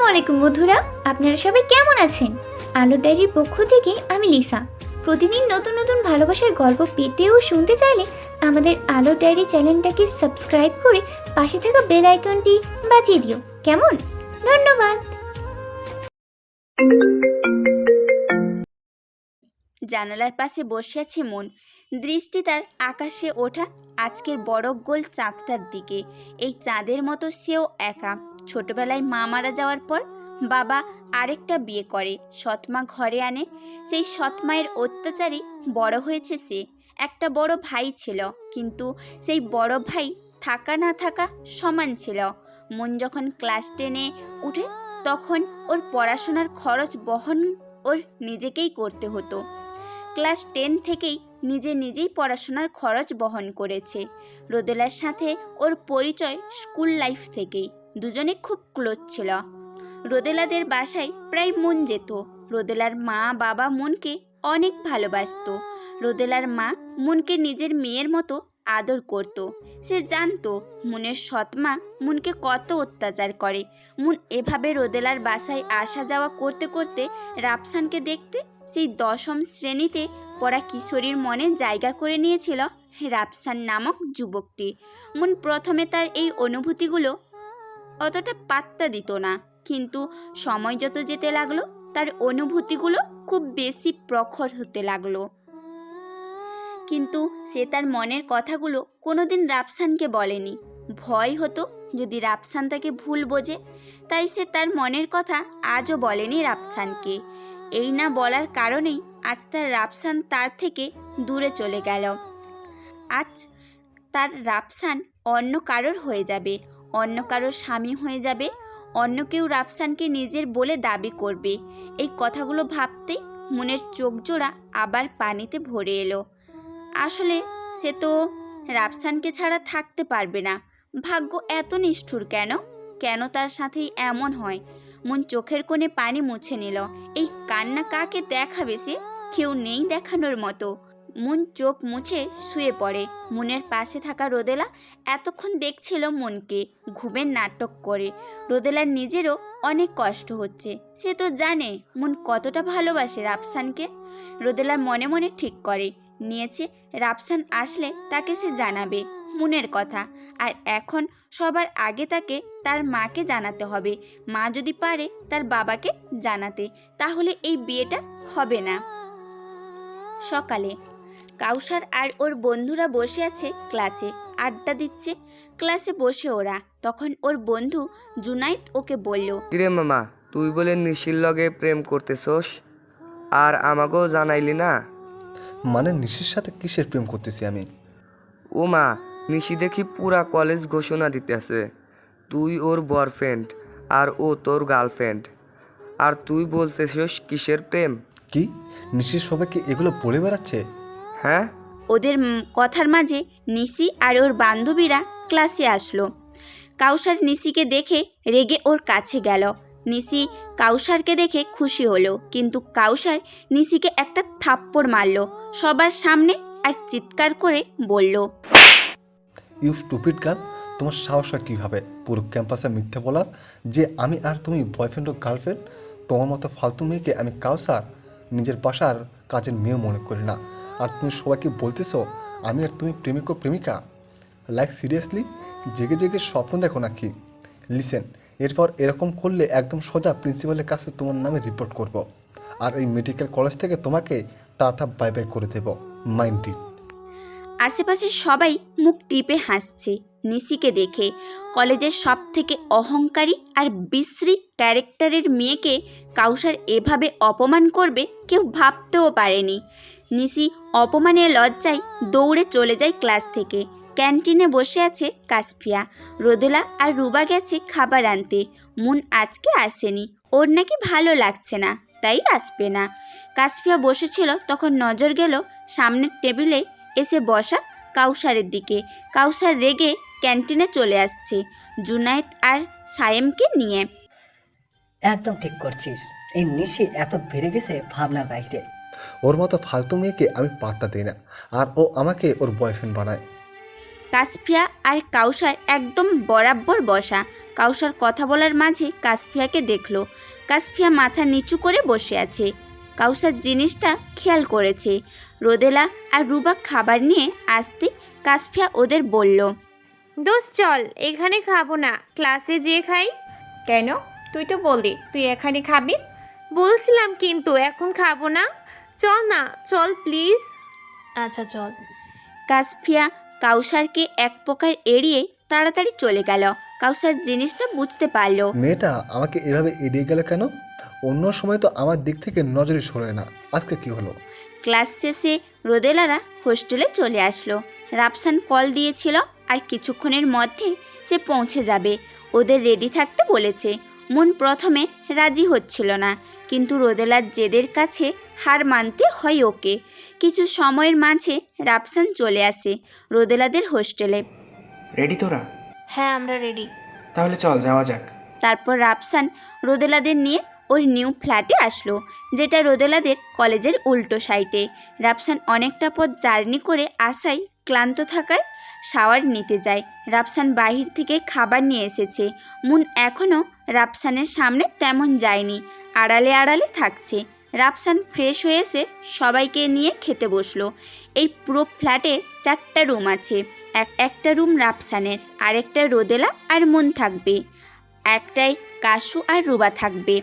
আসসালামু আলাইকুম বন্ধুরা, আপনারা সবাই কেমন আছেন? আলোর ডায়েরির পক্ষ থেকে আমি লিসা। প্রতিদিন নতুন নতুন ভালোবাসার গল্প পেতে ও শুনতে চাইলে আমাদের আলোর ডায়েরি চ্যানেলটাকে সাবস্ক্রাইব করে পাশে থাকা বেল আইকনটি বাজিয়ে দিও, কেমন? ধন্যবাদ। জানালার পাশে বসে আছে মন। দৃষ্টি তার আকাশে ওঠা আজকের বড় গোল চাঁদটার দিকে। এই চাঁদের মতো সেও একা। ছোটবেলায় মা মারা যাওয়ার পর বাবা আরেকটা বিয়ে করে, সৎমা ঘরে আনে। সেই সৎমায়ের অত্যাচারী বড় হয়েছে সে। একটা বড় ভাই ছিল, কিন্তু সেই বড় ভাই থাকা না থাকা সমান ছিল। মন যখন ক্লাস 10-এ উঠে তখন ওর পড়াশোনার খরচ বহন ওর নিজেকেই করতে হতো। ক্লাস 10 থেকেই নিজেই পড়াশোনার খরচ বহন করেছে। রোদেলার সাথে ওর পরিচয় স্কুল লাইফ থেকেই। দুজনে খুব ক্লোজ ছিল। রোদেলাদের বাসায় প্রায় মন যেত। রোদেলার মা বাবা মনকে অনেক ভালোবাসতো। রোদেলার মা মনকে নিজের মেয়ের মতো আদর করত। সে জানতো মনের সৎমা মনকে কত অত্যাচার করে। মন এভাবে রোদেলার বাসায় আসা যাওয়া করতে করতে রাফসানকে দেখতে সেই 10ম শ্রেণীতে পড়া কিশোরীর মনে জায়গা করে নিয়েছিল রাফসান নামক যুবকটি। মন প্রথমে তার এই অনুভূতিগুলো অতটা পাত্তা দিত না, কিন্তু সময় যত যেতে লাগলো তার অনুভূতিগুলো খুব বেশি প্রখর হতে লাগলো। কিন্তু সে তার মনের কথাগুলো কোনোদিন রাফসানকে বলেনি। ভয় হতো যদি রাফসান তাকে ভুল বোঝে, তাই সে তার মনের কথা আজও বলেনি রাফসানকে। এই না বলার কারণেই আজ তার রাফসান তার থেকে দূরে চলে গেল। আজ তার রাফসান অন্য কারোর হয়ে যাবে, অন্য কারোর স্বামী হয়ে যাবে, অন্য কেউ রাফসানকে নিজের বলে দাবি করবে। এই কথাগুলো ভাবতেই মনের চোখ জোড়া আবার পানিতে ভরে এলো। আসলে সে তো রাফসানকে ছাড়া থাকতে পারবে না। ভাগ্য এত নিষ্ঠুর কেন? কেন তার সাথেই এমন হয়? মন চোখের কোণে পানি মুছে নিল। এই কান্না কাকে দেখাবে সে? কেউ নেই দেখানোর মতো। মন চোখ মুছে শুয়ে পড়ে। মনের পাশে থাকা রোদেলা এতক্ষণ দেখছিল মনকে ঘুমের নাটক করে। রোদেলার নিজেরও অনেক কষ্ট হচ্ছে। সে তো জানে মন কতটা ভালোবাসে রাফসানকে। রোদেলার মনে মনে ঠিক করে নিয়েছে রাফসান আসলে তাকে সে জানাবে মনের কথা। আর এখন সবার আগে তাকে তার মাকে জানাতে হবে। মা যদি পারে তার বাবাকে জানাতে, তাহলে এই বিয়েটা হবে না। সকালে কাউসার আর ওর বন্ধুরা বসে আছে ক্লাসে, আড্ডা দিচ্ছে। ক্লাসে বসে ওরা, তখন ওর বন্ধু জুনাইদ ওকে বলল, কিরে মামা, তুই বলে নিশির লগে প্রেম করতেছস আর আমাকেও জানাইলি না? মানে নিশির সাথে কিসের প্রেম করতেছি আমি? ও মা, নিশি দেখি পুরা কলেজ ঘোষণা দিতেছে তুই ওর বয়ফ্রেন্ড আর ও তোর গার্লফ্রেন্ড, আর তুই বলতেছস কিসের প্রেম? কি নিশির সবাইকে এগুলো বলে বেড়াচ্ছে? হ্যাঁ। ওদের কথার মাঝে নিশি আর ওর বান্ধবীরা ক্লাসে আসলো। কাউসার নিশিকে দেখে রেগে ওর কাছে গেল। নিশি কাউসারকে দেখে খুশি হলো, কিন্তু কাউসার নিশিকে একটা থাপ্পড় মারল সবার সামনে আর চিৎকার করে বলল, ইউ স্টুপিড গার্ল, তোমার সাহস হয় কীভাবে পুরো ক্যাম্পাসে মিথ্যে বলার যে আমি আর তুমি বয়ফ্রেন্ড ও গার্লফ্রেন্ড? তোমার মতো ফালতু মেয়েকে আমি কাউসার নিজের বাসার কাজের মেয়েও মনে করি না, আর তুমি সবাইকে বলতেছো আমি আর তুমি প্রেমিক ও প্রেমিকা? লাইক সিরিয়াসলি জেগে জেগে স্বপ্ন দেখো নাকি? লিসেন, এরপর এরকম করলে একদম সোজা প্রিন্সিপালের কাছে তোমার নামে রিপোর্ট করব, আর এই মেডিকেল কলেজ থেকে তোমাকে টাটা বাই বাই করে দেব। Mind it. আশেপাশে সবাই মুখ টিপে হাসছে নিশিকে দেখে। কলেজের সব থেকে অহংকারী আর বিশ্রী ক্যারেক্টারের মেয়েকে কাউসার এভাবে অপমান করবে কেউ ভাবতেও পারেনি। নিশি অপমানের লজ্জায় দৌড়ে চলে যায় ক্লাস থেকে। ক্যান্টিনে বসে আছে কাসফিয়া। রোদেলা আর রুবা গেছে খাবার আনতে। মন আজকে আসেনি, ওর নাকি ভালো লাগছে না, তাই আসবে না। কাসফিয়া বসেছিল, তখন নজর গেল সামনের টেবিলে এসে বসা কাউসারের দিকে। কাউসার রেগে ক্যান্টিনে চলে আসছে জুনায়েদ আর সায়েমকে নিয়ে। একদম ঠিক করছিস, এই নিশি এত বেড়ে গেছে ভাবনার বাইরে। ওর মতো ফালতু মেয়েকে আমি পাত্তা দিই না, আর ও আমাকে ওর বয়ফ্রেন্ড বানায়। কাসফিয়া আর কাউসার একদম বরাবর বসা। কাউসার কথা বলার মাঝে কাসফিয়াকে দেখলো। কাসফিয়া মাথা নিচু করে বসে আছে। কাউসার জিনিসটা খেয়াল করেছে। রোদেলা আর রুবা খাবার নিয়ে আসতে কাসফিয়া ওদের বলল, দোস্ত চল, এখানে খাবো না, ক্লাসে যেয়ে খাই। কেন? তুই তো বললি তুই এখানে খাবি। বলছিলাম কিন্তু এখন খাবো না। চল না, চল প্লিজ। আচ্ছা চল। কাসফিয়া কাউসারকে এক প্রকার এড়িয়ে তাড়াতাড়ি চলে গেল। কাউসার জিনিসটা বুঝতে পারলো। মেয়েটা আমাকে এভাবে এড়িয়ে গেল কেন? অন্য সময় তো আমার দিক থেকে নজরই সরে না, আজকে কি হলো? ক্লাস শেষে রোদেলারা হোস্টেলে চলে আসলো। রাফসান কল দিয়েছিল আর কিছুক্ষণের মধ্যে সে পৌঁছে যাবে। ওদের রেডি থাকতে বলেছে। মন প্রথমে রাজি হচ্ছিল না, কিন্তু রোদেলার জেদের কাছে হার মানতে হয় ওকে। কিছু সময়ের মাঝে রাফসান চলে আসে রোদেলাদের হোস্টেলে। রেডি তোরা? হ্যাঁ আমরা রেডি। তাহলে চল যাওয়া যাক। তারপর রাফসান রোদেলাদের নিয়ে ওর নিউ ফ্ল্যাটে আসলো, যেটা রোদেলাদের কলেজের উল্টো সাইডে। রাফসান অনেকটা পথ জার্নি করে আসায় ক্লান্ত থাকায় শাওয়ার নিতে যায়। রাফসান বাহির থেকে খাবার নিয়ে এসেছে। মুন এখনও রাফসানের সামনে তেমন যায়নি, আড়ালে আড়ালে থাকছে। রাফসান ফ্রেশ হয়ে এসে সবাইকে নিয়ে খেতে বসলো। এই পুরো ফ্ল্যাটে 4টা রুম আছে। একটা রুম রাফসানের, আরেকটা রোদেলা আর মুন থাকবে, একটাই কাশু আর রুবা থাকবে,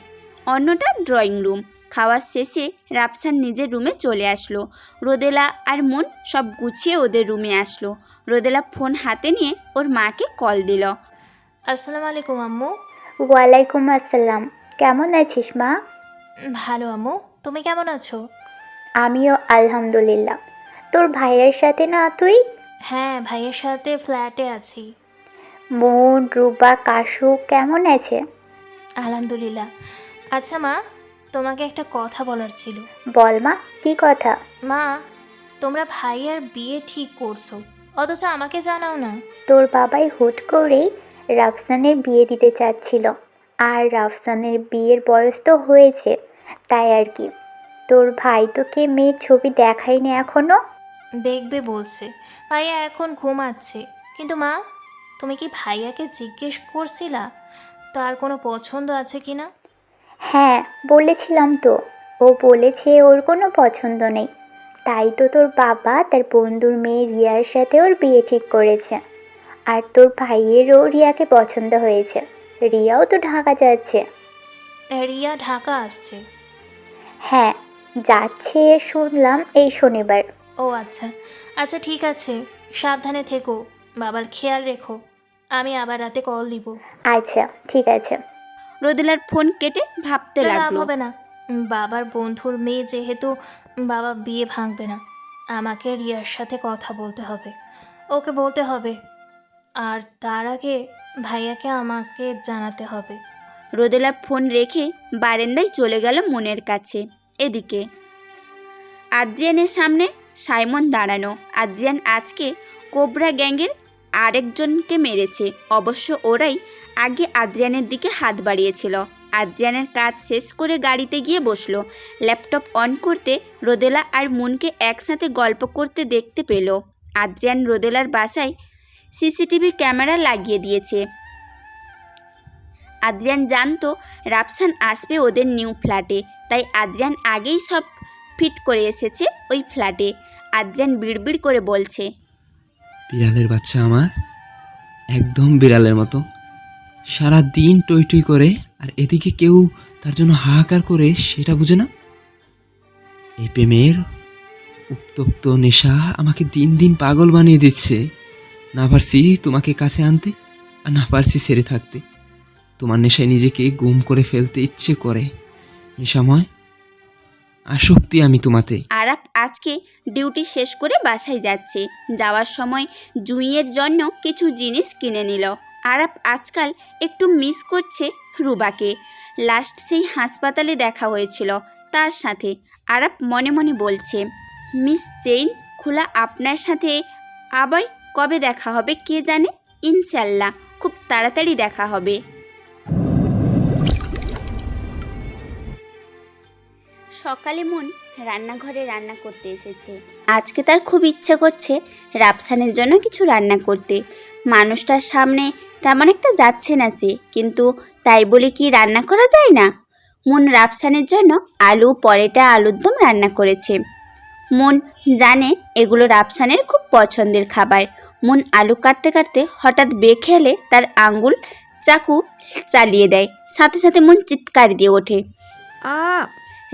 অন্যটা ড্রয়িং রুম। খাওয়ার শেষে রাফসান নিজের রুমে চলে আসলো। রোদেলা আর মুন সব গুছিয়ে ওদের রুমে আসলো। রোদেলা ফোন হাতে নিয়ে ওর মাকে কল দিল। আসসালামু আলাইকুম আম্মু। ওয়ালাইকুম আসসালাম। কেমন আছিস মা? ভালো আম্মু, তুমি কেমন আছো? আমিও আলহামদুলিল্লাহ। তোর ভাইয়ের সাথে না তুই? হ্যাঁ ভাইয়ের সাথে ফ্ল্যাটে আছি। মন, রুবা, কাশু কেমন আছে? আলহামদুলিল্লাহ। আচ্ছা মা, তোমাকে একটা কথা বলার ছিল। বল মা, কি কথা? মা, তোমরা ভাইয়ার বিয়ে ঠিক করছো, অথচ আমাকে জানাও না। তোর বাবাই হুট করেই রাফসানের বিয়ে দিতে চাচ্ছিল, আর রাফসানের বিয়ের বয়স তো হয়েছে, তাই আর কি। তোর ভাই তোকে মেয়ের ছবি দেখায়নি এখনো? দেখবে বলছে। ভাইয়া এখন ঘুমাচ্ছে। কিন্তু মা, তুমি কি ভাইয়াকে জিজ্ঞেস করছিলা তার কোনো পছন্দ আছে কি না? হ্যাঁ বলেছিলাম তো। ও বলেছে ওর কোনো পছন্দ নেই, তাই তো তোর বাবা তার বন্ধুর মেয়ে রিয়ার সাথে ওর বিয়ে ঠিক করেছে। আর তোর ভাইয়েরও রিয়াকে পছন্দ হয়েছে। রিয়াও তো ঢাকা যাচ্ছে। রিয়া ঢাকা আসছে? হ্যাঁ যাচ্ছে শুনলাম এই শনিবার। ও আচ্ছা। আচ্ছা ঠিক আছে, সাবধানে থেকো, বাবার খেয়াল রেখো। আমি আবার রাতে কল দিব। আচ্ছা ঠিক আছে। রোদেলার ফোন কেটে ভাবতে লাভ লাগলো। হবে না, বাবার বন্ধুর মেয়ে যেহেতু, বাবা বিয়ে ভাঙবে না। আমাকে রিয়ার সাথে কথা বলতে হবে, ওকে বলতে হবে, আর তার আগে ভাইয়াকে আমাকে জানাতে হবে। রোদেলার ফোন রেখে বারান্দায় চলে গেল মনের কাছে। এদিকে আদ্রিয়ানের সামনে সাইমন দাঁড়ানো। আদ্রিয়ান আজকে কোবরা গ্যাংয়ের আরেকজনকে মেরেছে। অবশ্য ওরাই আগে আদ্রিয়ানের দিকে হাত বাড়িয়েছিল। আদ্রিয়ানের কাজ শেষ করে গাড়িতে গিয়ে বসলো। ল্যাপটপ অন করতে রোদেলা আর মুনকে একসাথে গল্প করতে দেখতে পেল। আদ্রিয়ান রোদেলার বাসায় সিসিটিভি ক্যামেরা লাগিয়ে দিয়েছে। আদ্রিয়ান জানতো রাফসান আসবে ওদের নিউ ফ্ল্যাটে, তাই আদ্রিয়ান আগেই সব ফিট করে এসেছে ওই ফ্ল্যাটে। আদ্রিয়ান বিড়বিড় করে বলছে, বিড়ালের বাচ্চা আমার, একদম বিড়ালের মতো, সারা দিন টই টই করে, আর এদিকে কেউ তার জন্য হাহাকার করে সেটা বুঝে না। এই প্রেমের উত্তপ্ত নেশা আমাকে দিন দিন পাগল বানিয়ে দিচ্ছে। না পারছি তোমাকে কাছে আনতে, আর না পারছি ছেড়ে থাকতে। তোমার নেশায় নিজেকে গুম করে ফেলতে ইচ্ছে করে। নেশাময় আসক্তি আমি তোমাতে। আরাপ আজকে ডিউটি শেষ করে বাসায় যাচ্ছে। যাওয়ার সময় জুঁইয়ের জন্য কিছু জিনিস কিনে নিল। আরাপ আজকাল একটু মিস করছে রুবাকে। লাস্ট সেই হাসপাতালে দেখা হয়েছিল তার সাথে। আরাপ মনে মনে বলছে, মিস চেইন খোলা আপনার সাথে আবার কবে দেখা হবে কে জানে। ইনশাল্লাহ খুব তাড়াতাড়ি দেখা হবে। সকালে মন রান্নাঘরে রান্না করতে এসেছে। আজকে তার খুব ইচ্ছে করছে রাফসানের জন্য কিছু রান্না করতে। মানুষটার সামনে তেমন একটা যাচ্ছে না সে, কিন্তু তাই বলে কি রান্না করা যায় না? মন রাফসানের জন্য আলু পরোটা আলুর দম রান্না করেছে। মন জানে এগুলো রাফসানের খুব পছন্দের খাবার। মন আলু কাটতে কাটতে হঠাৎ বেখেয়ালে তার আঙ্গুল চাকু চালিয়ে দেয়। সাথে সাথে মন চিৎকার দিয়ে ওঠে।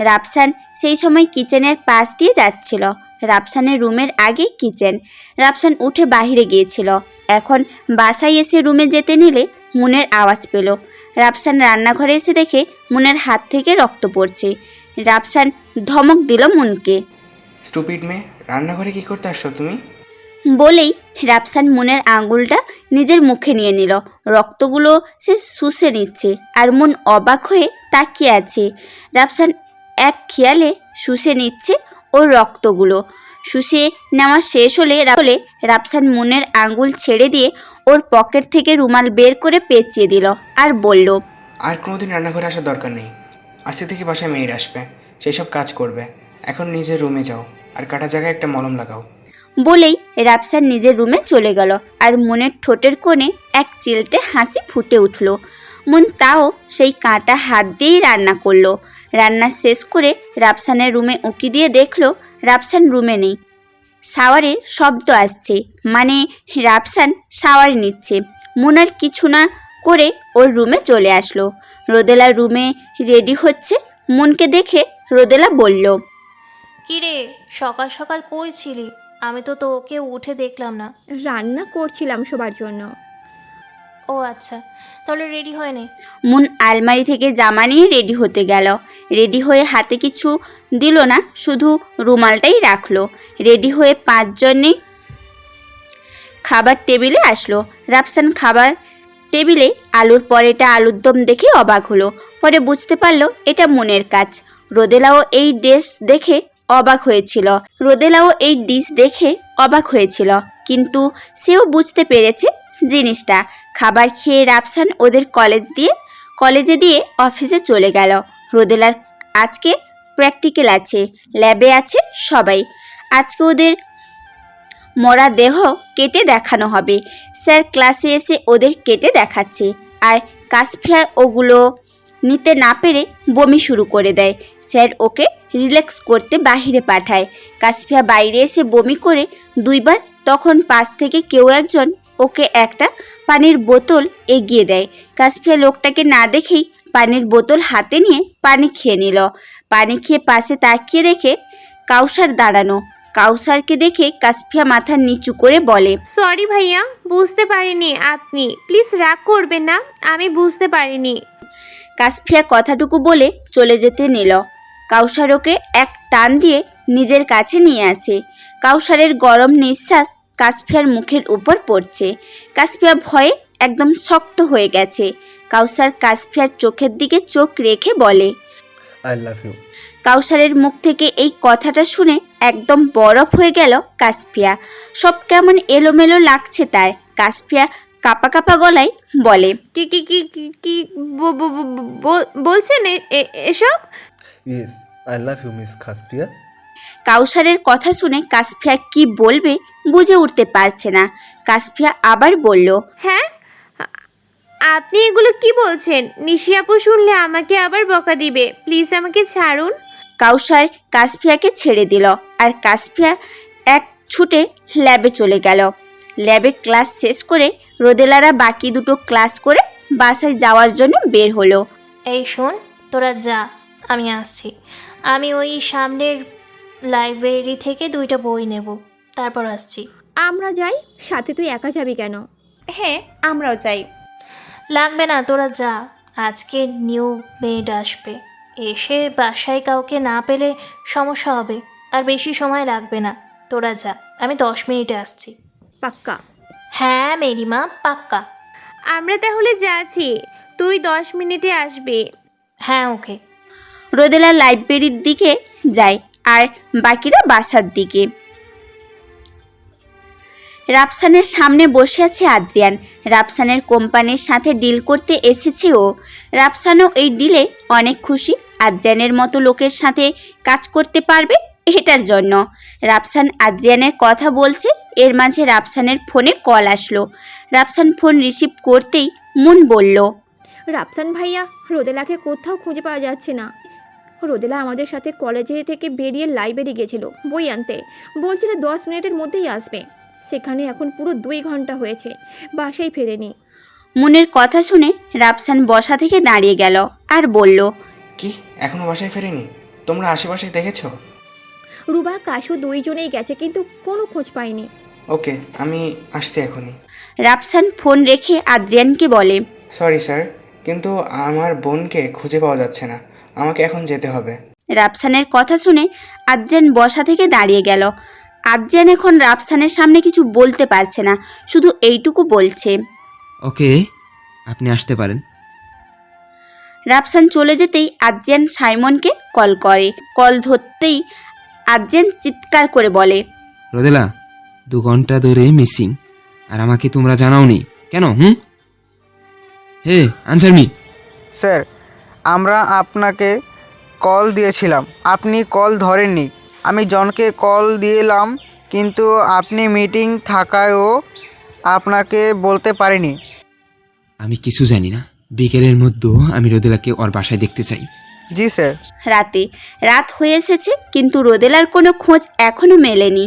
রাফসান সেই সময় কিচেনের পাশ দিয়ে যাচ্ছিল। রাফসানের রুমের আগেই কিচেন। রাফসান উঠে বাইরে গিয়েছিল। এখন বাসায় এসে রুমে যেতে নিলে মুনের আওয়াজ পেল। রাফসান রান্নাঘরে এসে দেখে মুনের হাত থেকে রক্ত পড়ছে। রাফসান ধমক দিল মুনকে। স্টুপিড মেয়ে, রান্নাঘরে কি করতে আসছো তুমি? বলেই রাফসান মুনের আঙুলটা নিজের মুখে নিয়ে নিল। রক্তগুলো সে শুষে নিচ্ছে আর মুন অবাক হয়ে তাকিয়ে আছে। রাফসান এক খেয়ালে শুষে নিচ্ছে ওর রক্তগুলো। শুষে নেওয়া শেষ হলে রাফসান মুনের আঙুল ছেড়ে দিয়ে ওর পকেট থেকে রুমাল বের করে পেঁচিয়ে দিল আর বলল, আর কোনোদিন রান্নাঘরে আসার দরকার নেই। আজকে থেকে বাসায় মেয়ের আসবে, সেই সব কাজ করবে। এখন নিজের রুমে যাও আর কাটা জায়গায় একটা মলম লাগাও। বলেই রাফসান নিজের রুমে চলে গেল। আর মুনের ঠোঁটের কোণে এক চিলতে হাসি ফুটে উঠল। মুন তাও সেই কাঁটা হাত দিয়েই রান্না করলো। রান্না শেষ করে রাফসানের রুমে উঁকি দিয়ে দেখলো রাফসান রুমে নেই। শাওয়ারের শব্দ আসছে, মানে রাফসান শাওয়ার নিচ্ছে। মুন আর কিছু না করে ওর রুমে চলে আসলো। রোদেলা রুমে রেডি হচ্ছে। মুনকে দেখে রোদেলা বলল, কিরে সকাল সকাল কই ছিলি? আমি তো তোকে উঠে দেখলাম না। রান্না করছিলাম সবার জন্য। ও আচ্ছা, তাহলে রেডি হয়ে নে। মুন আলমারি থেকে জামা নিয়ে রেডি হতে গেল। রেডি হয়ে হাতে কিছু দিল না, শুধু রুমালটাই রাখলো। রেডি হয়ে 5 জনে খাবার টেবিলে আসলো। রাফসান খাবার টেবিলে আলুর পরোটা আলুর দম দেখে অবাক হলো। পরে বুঝতে পারলো এটা মুনের কাজ। রোদেলাও এই ডিশ দেখে অবাক হয়েছিল, কিন্তু সেও বুঝতে পেরেছে জিনিসটা। খাবার খেয়ে রাফসান ওদের কলেজে দিয়ে অফিসে চলে গেল। রোদেলার আজকে প্র্যাকটিক্যাল আছে, ল্যাবে আছে সবাই। আজকে ওদের মরা দেহ কেটে দেখানো হবে। স্যার ক্লাসে এসে ওদের কেটে দেখাচ্ছে। আর কাসফিয়া ওগুলো নিতে না পেরে বমি শুরু করে দেয়। স্যার ওকে রিল্যাক্স করতে বাইরে পাঠায়। কাসফিয়া বাইরে এসে বমি করে 2 বার। তখন পাশ থেকে কেউ একজন ওকে একটা পানির বোতল এগিয়ে দেয়। কাসফিয়া লোকটাকে না দেখেই পানির বোতল হাতে নিয়ে পানি খেয়ে নিল। পানি খেয়ে পাশে তাকিয়ে দেখে কাউসার দাঁড়ানো। কাউসারকে দেখে কাসফিয়া মাথা নিচু করে বলে, সরি ভাইয়া, বুঝতে পারিনি। আপনি প্লিজ রাগ করবেন না, আমি বুঝতে পারিনি। কাসফিয়া কথাটুকু বলে চলে যেতে নিল। কাউসার ওকে এক টান দিয়ে নিজের কাছে নিয়ে আসে। কাউসারের গরম নিঃশ্বাস কাসফিয়ার মুখের উপর পড়ছে। কাসফিয়া ভয়ে একদম শক্ত হয়ে গেছে। কাউসার কাসফিয়ার চোখের দিকে চোখ রেখে বলে, আই লাভ ইউ। কাউসারের মুখ থেকে এই কথাটা শুনে একদম বরফ হয়ে গেল কাসফিয়া। সব কেমন এলোমেলো লাগছে তার। কাসফিয়া কাপা কাপা গলায় বলে, কি কি কি কি কি বলছেন এসব? Yes, I love you miss Kasfia. কাউসারের কথা শুনে কাসফিয়া কি বলবে বুঝে উঠতে পারছে না। কাসফিয়া আবার বলল, হ্যাঁ, আপনি এগুলো কি বলছেন? নিশি আপু শুনলে আমাকে আবার বকা দিবে। প্লিজ আমাকে ছাড়ুন। কাউসার কাসফিয়াকে ছেড়ে দিল। আর কাসফিয়া এক ছুটে ল্যাবে চলে গেল। ল্যাবে ক্লাস শেষ করে রোদেলারা বাকি 2টো ক্লাস করে বাসায় যাওয়ার জন্য বের হলো। এই শোন, তোরা যা, আমি আসছি। আমি ওই সামনের লাইব্রেরি থেকে 2টা বই নেব, তারপর আসছি। আমরা যাই, সাথে তুই একা যাবি কেন? হ্যাঁ, আমরাও যাই। লাগবে না, তোরা যা। আজকে নিউ মেড আসবে, এসে বাসায় কাউকে না পেলে সমস্যা হবে। আর বেশি সময় লাগবে না, তোরা যা। আমি 10 মিনিটে আসছি। পাক্কা? হ্যাঁ মেরিমা, পাক্কা। আমরা তাহলে যাচ্ছি, তুই 10 মিনিটে আসবি। হ্যাঁ ওকে। রোদেলা লাইব্রেরির দিকে যায় আর বাকিরা বাসার দিকে। রাফসানের সামনে বসে আছে আদ্রিয়ান। রাফসানের কোম্পানির সাথে ডিল করতে এসেছে ও। রাফসানও এই ডিলে অনেক খুশি। আদ্রিয়ানের মতো লোকের সাথে কাজ করতে পারবে এটার জন্য। রাফসান আদ্রিয়ানের কথা বলছে, এর মাঝে রাফসানের ফোনে কল আসলো। রাফসান ফোন রিসিভ করতেই মুন বলল, রাফসান ভাইয়া, রোদেলাকে কোথাও খুঁজে পাওয়া যাচ্ছে না। রোদেলা আমাদের সাথে কলেজে থেকে বেরিয়ে লাইব্রেরি গেছিল বই আনতে, বলছিল 10 মিনিটের মধ্যেই আসবে। সেখানে এখন পুরো 2 ঘন্টা হয়েছে, বাসায় ফেরেনি। মুনের কথা শুনে রাফসান বসা থেকে দাঁড়িয়ে গেল আর বলল, কি এখনো বাসায় ফেরেনি? তোমরা আশেপাশে দেখেছো? রুবা কাশু 2 জনেই গেছে, কিন্তু কোনো খোঁজ পাইনি। ওকে, আমি আসছি এখনই। রাফসান ফোন রেখে আদ্রিয়ানকে বলে, সরি স্যার, কিন্তু আমার বোনকে খুঁজে পাওয়া যাচ্ছে না, আমাকে এখন যেতে হবে। রাফসানের কথা শুনে আদ্রিয়ান বসা থেকে দাঁড়িয়ে গেল। আদ্রিয়ান এখন রাফসানের সামনে কিছু বলতে পারছে না, শুধু এইটুকু বলছে। ওকে, আপনি আসতে পারেন। রাফসান চলে যেতেই আদ্রিয়ান সাইমনকে কল করে। কল ধরতেই আদ্রিয়ান চিৎকার করে বলে, রোদেলা 2 ঘন্টা ধরে মিসিং, আর আমাকে তোমরা জানাওনি কেন? হে আনসার মি। স্যার, আমরা আপনাকে কল দিয়েছিলাম, আপনি কল ধরেননি। আমি জনকে কল দিলাম, কিন্তু আপনি মিটিং থাকায়ও আপনাকে বলতে পারিনি। আমি কিছু জানি না, বিকেলের মধ্যে আমি রোদেলাকে ওর বাসায় দেখতে চাই। জি স্যার। রাত হয়ে এসেছে, কিন্তু রোদেলার কোনো খোঁজ এখনো মেলেনি।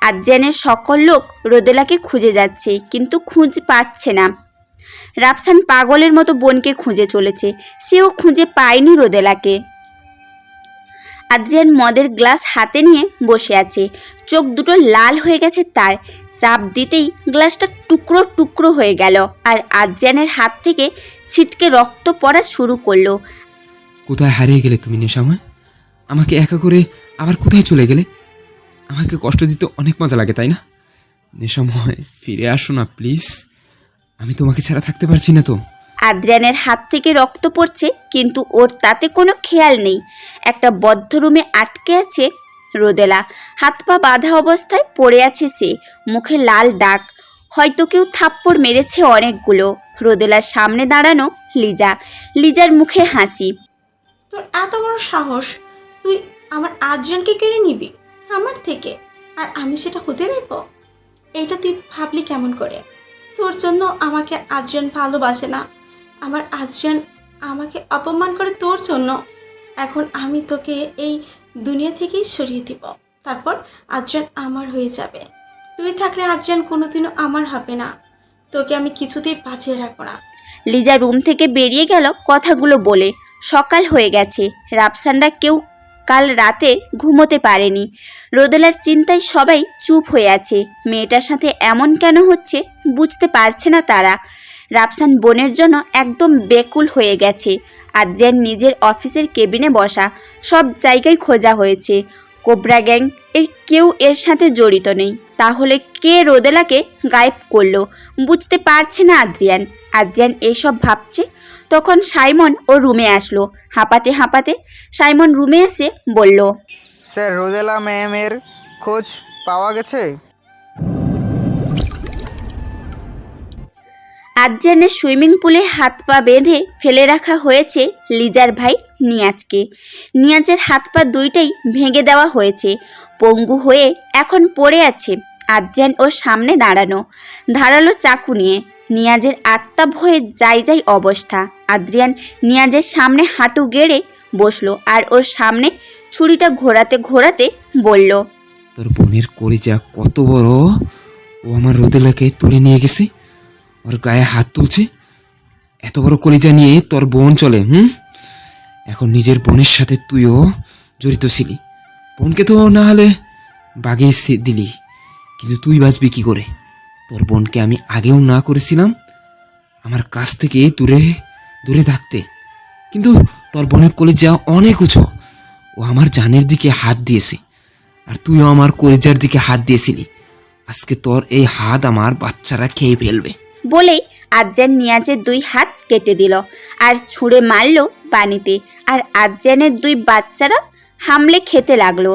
আদ্রিয়ানের সকল লোক রোদেলাকে খুঁজে যাচ্ছে, কিন্তু খুঁজ পাচ্ছে না। রাফসান পাগলের মতো বোনকে খুঁজে চলেছে, সেও খুঁজে পায়নি রোদেলাকে। আদ্রিয়ান মদের গ্লাস হাতে নিয়ে বসে আছে, চোখ দুটো লাল হয়ে গেছে তার। চাপ দিতেই গ্লাসটা টুকরো টুকরো হয়ে গেল, আর আদ্রিয়ানের হাত থেকে ছিটকে রক্ত পড়া শুরু করলো। কোথায় হারিয়ে গেলে তুমি নেশাময়? আমাকে একা করে আবার কোথায় চলে গেলে? আমাকে কষ্ট দিতে অনেক মজা লাগে, তাই না? নেশাময়, ফিরে আসো না প্লিজ, আমি তোমাকে ছাড়া থাকতে পারছি না তো। আদ্রিয়ানের হাত থেকে রক্ত পড়ছে, কিন্তু ওর তাতে কোনো খেয়াল নেই। একটা বদ্ধ রুমে আটকে আছে রোদেলা, হাত পা বাঁধা অবস্থায় পড়ে আছে সে, মুখে লাল দাগ, হয়তো কেউ থাপ্পড় মেরেছে অনেকগুলো। রোদেলার সামনে দাঁড়ানো লিজার মুখে হাসি। তোর এত বড় সাহস, তুই আমার আদ্রিয়ানকে কেড়ে নিবি আমার থেকে, আর আমি সেটা হতে দেব? এটা তুই ভাবলি কেমন করে? তোর জন্য আমাকে আদ্রিয়ান ভালোবাসে না, আমার আদ্রিয়ান আমাকে অপমান করে তোর জন্য। এখন আমি তোকে এই দুনিয়া থেকেই সরিয়ে দিব, তারপর আদ্রিয়ান আমার হয়ে যাবে। তুই থাকলে আদ্রিয়ান কোনোদিনও আমার হবে না, তোকে আমি কিছুতেই বাঁচিয়ে রাখবো না। লিজা রুম থেকে বেরিয়ে গেল কথাগুলো বলে। সকাল হয়ে গেছে, রাফসানরা কেউ কাল রাতে ঘুমোতে পারেনি। রোদেলার চিন্তায় সবাই চুপ হয়ে আছে। মেয়েটার সাথে এমন কেন হচ্ছে বুঝতে পারছে না তারা। রাফসান বোনের জন্য একদম বেকুল হয়ে গেছে। আদ্রিয়ান নিজের অফিসের কেবিনে বসা, সব জায়গায় খোঁজা হয়েছে, কোবরা গ্যাং এর কেউ এর সাথে জড়িত নেই। তাহলে কে রোদেলাকে গায়েব করলো বুঝতে পারছে না আদ্রিয়ান এসব ভাবছে। তখন সাইমন ও রুমে আসলো। হাঁপাতে সাইমন রুমে এসে বলল, স্যার, রোদেলা ম্যামের খোঁজ পাওয়া গেছে? আদ্রিয়ানের সুইমিং পুলে হাত পা বেঁধে ফেলে রাখা হয়েছে লিজার ভাই নিয়াজকে। নিয়াজের হাত পা দুইটাই ভেঙে দেওয়া হয়েছে, পঙ্গু হয়ে এখন পড়ে আছে। আদ্রিয়ান ওর সামনে দাঁড়ানো, ধারালো চাকু নিয়ে। নিয়াজের আত্মা ভয়ে যাই অবস্থা। আদ্রিয়ান নিয়াজের সামনে হাঁটু গেড়ে বসলো, আর ওর সামনে ছুরিটা ঘোরাতে বলল, তোর বোনের কলিজা কত বড়! ও আমার রোদেলাকে তুলে নিয়ে গেছে, ওর গায়ে হাত তুলছে। এত বড় কলিজা নিয়ে তোর বোন চলে? এখন নিজের বোনের সাথে তুইও জড়িত ছিলি। বোনকে তো না হলে বাগিয়ে দিলি, কিন্তু তুই বাঁচবি কি করে? তোর বোনকে আমি আগেও না করেছিলাম আমার কাছ থেকে দূরে থাকতে, কিন্তু তোর বোনের কলিজা অনেক উঁচু, ও আমার জানের দিকে হাত দিয়েছে, আর তুইও আমার কলিজার দিকে হাত দিয়েছিলি। আজকে তোর এই হাত আমার বাচ্চারা খেয়ে ফেলবে। বলেই আদ্রিয়ান নিয়াজের 2 হাত কেটে দিল আর ছুঁড়ে মারল পানিতে, আর আদ্রিয়ানের 2 বাচ্চারা হামলে খেতে লাগলো।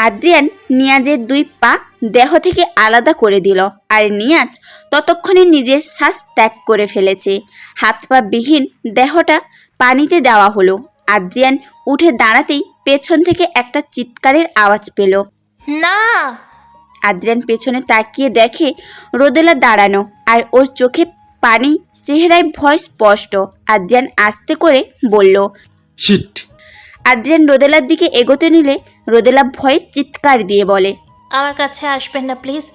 আদ্রিয়ান নিয়াজের 2 পা দেহ থেকে আলাদা করে দিল, আর নিয়াজ ততক্ষণে নিজের শ্বাস ত্যাগ করে ফেলেছে। হাত পা বিহীন দেহটা পানিতে দেওয়া হলো। আদ্রিয়ান উঠে দাঁড়াতেই পেছন থেকে একটা চিৎকারের আওয়াজ পেল। না! আদ্রিয়ান পেছনে তাকিয়ে দেখে রোদেলা দাঁড়ানো, আর ওর চোখে পানি, চেহারায় ভয় স্পষ্ট। আদ্রিয়ান আস্তে করে বলল, শিট! আদ্রিয়ান রোদেলার দিকে এগোতে নিলে রোদেলা ভয়ে চিৎকার দিয়ে বলে, আমার কাছে আসবেন না প্লিজ,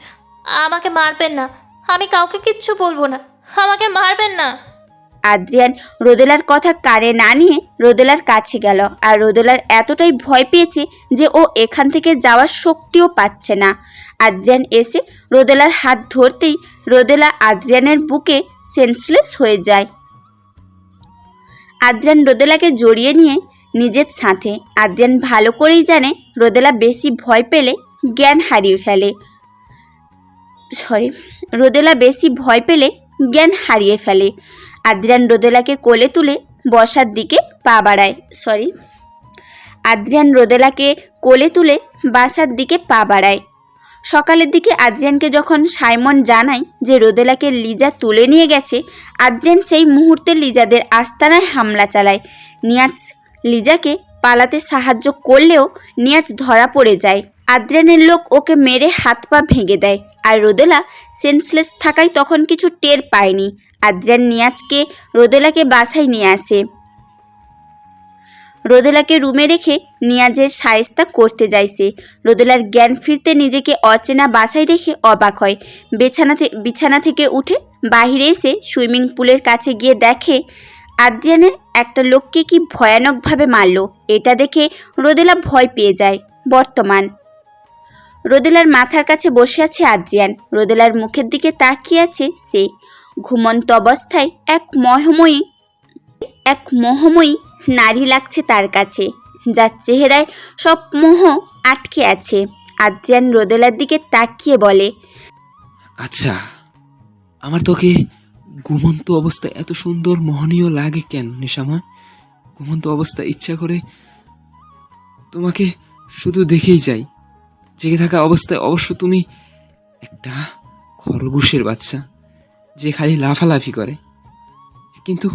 আমাকে মারবেন না, আমি কাউকে কিচ্ছু বলবো না, আমাকে মারবেন না। আদ্রিয়ান রোদেলার কথা কানে না নিয়ে রোদেলার কাছে গেল, আর রোদেলার এতটাই ভয় পেয়েছে যে ও এখান থেকে যাওয়ার শক্তিও পাচ্ছে না। আদ্রিয়ান এসে রোদেলার হাত ধরতেই রোদেলা আদ্রিয়ানের বুকে সেন্সলেস হয়ে যায়। আদ্রিয়ান রোদেলাকে জড়িয়ে নিয়ে নিজের সাথে। আদ্রিয়ান ভালো করেই জানে রোদেলা বেশি ভয় পেলে জ্ঞান হারিয়ে ফেলে। রোদেলা বেশি ভয় পেলে জ্ঞান হারিয়ে ফেলে। আদ্রিয়ান রোদেলাকে কোলে তুলে বসার দিকে পা বাড়ায়। আদ্রিয়ান রোদেলাকে কোলে তুলে বাসার দিকে পা বাড়ায়। সকালের দিকে আদ্রিয়ানকে যখন সাইমন জানায় যে রোদেলাকে লিজা তুলে নিয়ে গেছে, আদ্রিয়ান সেই মুহূর্তে লিজাদের আস্তানায় হামলা চালায়। নিয়াজ লিজাকে পালাতে সাহায্য করলেও নিয়াজ ধরা পড়ে যায়। আদ্রিয়ানের লোক ওকে মেরে হাত পা ভেঙে দেয়, আর রোদেলা সেন্সলেস থাকায় তখন কিছু টের পায়নি। আদ্রিয়ান নিয়াজকে রোদেলাকে বাসায় নিয়ে আসে। রোদেলাকে রুমে রেখে নিয়াজের শায়েস্তা করতে যাইছে। রোদেলার জ্ঞান ফিরতে নিজেকে অচেনা বাসায় দেখে অবাক হয়। বিছানা থেকে উঠে বাহিরে এসে সুইমিং পুলের কাছে গিয়ে দেখে আদ্রিয়ানের একটা লোককে কি ভয়ানকভাবে মারল। এটা দেখে রোদেলা ভয় পেয়ে যায়। বর্তমান রোদেলার মাথার কাছে বসে আছে আদ্রিয়ান। রোদেলার মুখের দিকে তাকিয়ে আছে সে। ঘুমন্ত অবস্থায় এক মোহময়ী নারী লাগছে তার কাছে, যার চেহারায় সব মোহ আটকে আছে। আদ্রিয়ান রোদেলার দিকে তাকিয়ে বলে, আচ্ছা, আমার তোকে ঘুমন্ত অবস্থায় এত সুন্দর মোহনীয় লাগে কেন নেশাময়? ঘুমন্ত অবস্থায় ইচ্ছা করে তোমাকে শুধু দেখেই যাই। জেগে থাকা অবস্থায় অবশ্য তুমি একটা খরগোশের বাচ্চা যে খালি লাফালাফি করে, কিন্তু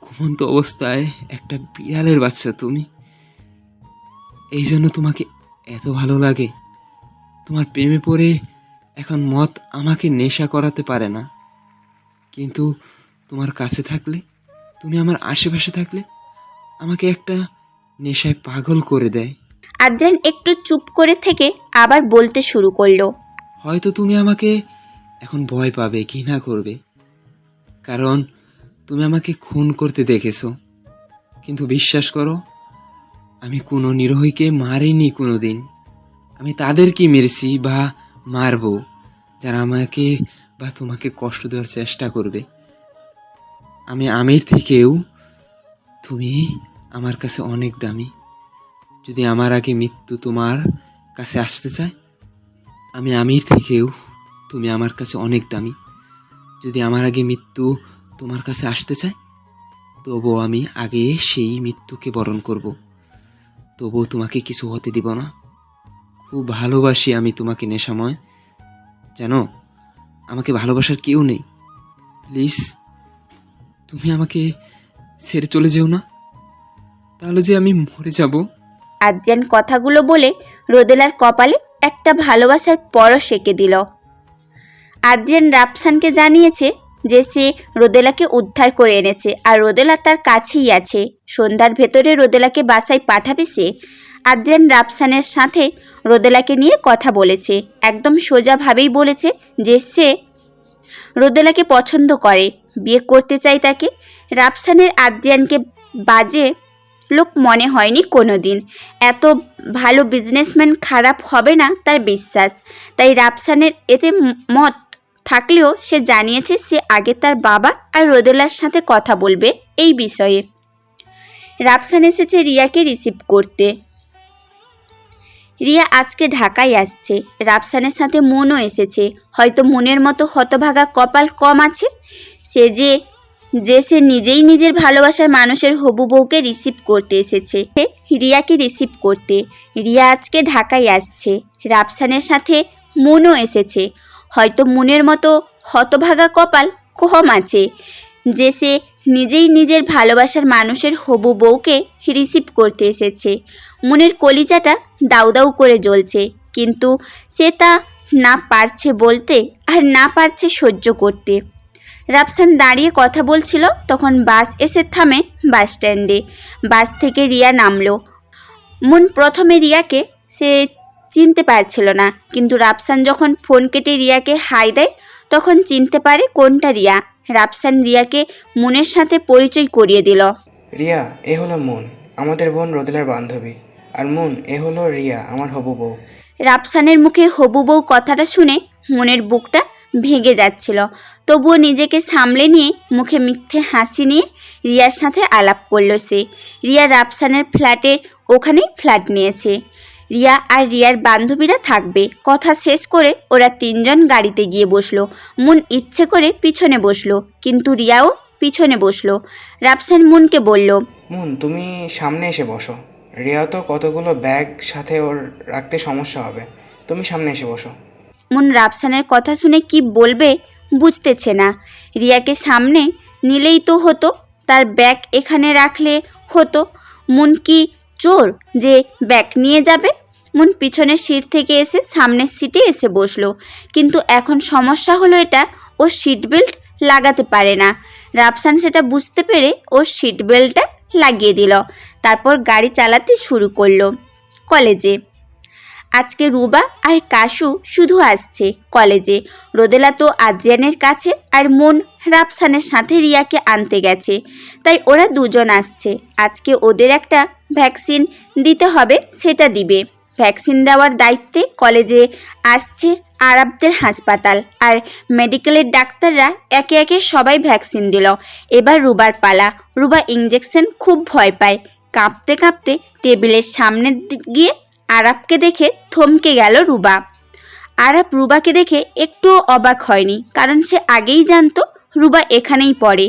ঘুমন্ত অবস্থায় একটা বিড়ালের বাচ্চা তুমি। এই জন্য তোমাকে এত ভালো লাগে। তোমার প্রেমে পড়ে এখন মদ আমাকে নেশা করাতে পারে না, কিন্তু তোমার কাছে থাকলে, তুমি আমার আশেপাশে থাকলে আমাকে একটা নেশায় পাগল করে দেয়। আদ্রিয়ান একটু চুপ করে থেকে আবার বলতে শুরু করলো, হয়তো তুমি আমাকে এখন ভয় পাবে, ঘৃণা করবে, কারণ তুমি আমাকে খুন করতে দেখেছো। কিন্তু বিশ্বাস করো, আমি কোনো নিরীহকে মারিনি কোনো দিন। আমি তাদেরকে মেরেছি বা মারবো যারা আমাকে বা তোমাকে কষ্ট দেওয়ার চেষ্টা করবে। আমি আমির থেকেও তুমি আমার কাছে অনেক দামি। যদি আমার আগে মৃত্যু তোমার কাছে আসতে চায়, আমি আমির থেকেও তুমি আমার কাছে অনেক দামি। যদি আমার আগে মৃত্যু তোমার কাছে আসতে চায়, তবুও আমি আগে সেই মৃত্যুকে বরণ করব। তবুও তোমাকে কিছু হতে দিব না। খুব ভালোবাসি আমি তোমাকে নেশাময়। জানো, আমাকে ভালোবাসার কেউ নেই। প্লিজ তুমি আমাকে ছেড়ে চলে যেও না, তাহলে যে আমি মরে যাব। আদ্রিয়ান কথাগুলো বলে রোদেলার কপালে একটা ভালোবাসার পরশ এঁকে দিল। আদ্রিয়ান রাফসানকে জানিয়েছে যে সে রোদেলাকে উদ্ধার করে এনেছে, আর রোদেলা তার কাছেই আছে। সন্ধ্যার ভেতরে রোদেলাকে বাসায় পাঠাবে সে। আদ্রিয়ান রাফসানের সাথে রোদেলাকে নিয়ে কথা বলেছে। একদম সোজাভাবেই বলেছে যে সে রোদেলাকে পছন্দ করে, বিয়ে করতে চায় তাকে। রাফসানের আদ্রিয়ানকে বাজে লোক মনে হয়নি কোনো দিন। এত ভালো বিজনেসম্যান খারাপ হবে না তার বিশ্বাস। তাই রাফসানের এতে মত থাকলেও সে জানিয়েছে সে আগে তার বাবা আর রোদেলার সাথে কথা বলবে এই বিষয়ে। রাফসান এসেছে রিয়াকে রিসিভ করতে। রিয়া আজকে ঢাকায় আসছে। রাফসানের সাথে মনও এসেছে। হয়তো মনের মতো হতভাগা কপাল কম আছে সে নিজেই নিজের ভালোবাসার মানুষের হবু বউকে রিসিভ করতে এসেছে, রিয়াকে রিসিভ করতে। রিয়া আজকে ঢাকায় আসছে। রাফসানের সাথে মনও এসেছে। হয়তো মনের মতো হতভাগা কপাল কম আছে সে নিজেই নিজের ভালোবাসার মানুষের হবু বউকে রিসিভ করতে এসেছে। মনের কলিজাটা দাউ দাউ করে জ্বলছে, কিন্তু সে তা না পারছে বলতে আর না পারছে সহ্য করতে। রাফসান দাঁড়িয়ে কথা বলছিল, তখন বাস এসে থামে বাস স্ট্যান্ডে। বাস থেকে রিয়া নামলো। মন প্রথমে রিয়াকে সে চিনতে পারছিল না, কিন্তু রাফসান যখন ফোন কেটে রিয়াকে হাই দেয় তখন চিনতে পারে কোনটা রিয়া। রাফসান রিয়াকে মনের সাথে পরিচয় করিয়ে দিল। রিয়া, এ হলো মুন, আমাদের বোন রোদেলার বান্ধবী। আর মুন, এ হলো রিয়া, আমার হবু বউ। রাফসানের মুখে হবু বউ কথাটা শুনে মনের বুকটা ভেঙে যাচ্ছিল, তবুও নিজেকে সামলে নিয়ে মুখে মিথ্যে হাসি নিয়ে রিয়ার সাথে আলাপ করলো সে। রিয়া রাফসানের ফ্ল্যাটের ওখানেই ফ্ল্যাট নিয়েছে। রিয়া আর রিয়ার বান্ধবীরা থাকবে। কথা শেষ করে ওরা তিনজন গাড়িতে গিয়ে বসলো। মুন ইচ্ছে করে পিছনে বসলো, কিন্তু রিয়াও পিছনে বসলো। রাফসান মুনকে বলল, মুন, তুমি সামনে এসে বসো। রিয়া তো কতগুলো ব্যাগ সাথে, ওর রাখতে সমস্যা হবে। তুমি সামনে এসে বসো। মুন রাফসানের কথা শুনে কি বলবে বুঝতেছে না। রিয়াকে সামনে নিলেই তো হতো, তার ব্যাগ এখানে রাখলে হতো। মুন কি চোর যে ব্যাগ নিয়ে যাবে? মুন পিছনের সিট থেকে এসে সামনের সিটে এসে বসলো, কিন্তু এখন সমস্যা হলো এটা, ও সিট বেল্ট লাগাতে পারে না। রাফসান সেটা বুঝতে পেরে ওর সিট বেল্টটা লাগিয়ে দিল। তারপর গাড়ি চালাতে শুরু করলো। কলেজে আজকে রুবা আর কাশু শুধু আসছে কলেজে। রোদেলা তো আদ্রিয়ানের কাছে, আর মন রাফসানের সাথে রিয়াকে আনতে গেছে, তাই ওরা দুজন আসছে। আজকে ওদের একটা ভ্যাকসিন দিতে হবে, সেটা দিবে। ভ্যাকসিন দেওয়ার দায়িত্বে কলেজে আসছে আরাবদের হাসপাতাল, আর মেডিকেলের ডাক্তাররা একে একে সবাই ভ্যাকসিন দিল। এবার রুবার পালা। রুবা ইঞ্জেকশন খুব ভয় পায়। কাঁপতে কাঁপতে টেবিলের সামনে গিয়ে আরাবকে দেখে থমকে গেল রুবা। আরাব রুবাকে দেখে একটুও অবাক হয়নি, কারণ সে আগেই জানতো রুবা এখানেই পড়ে,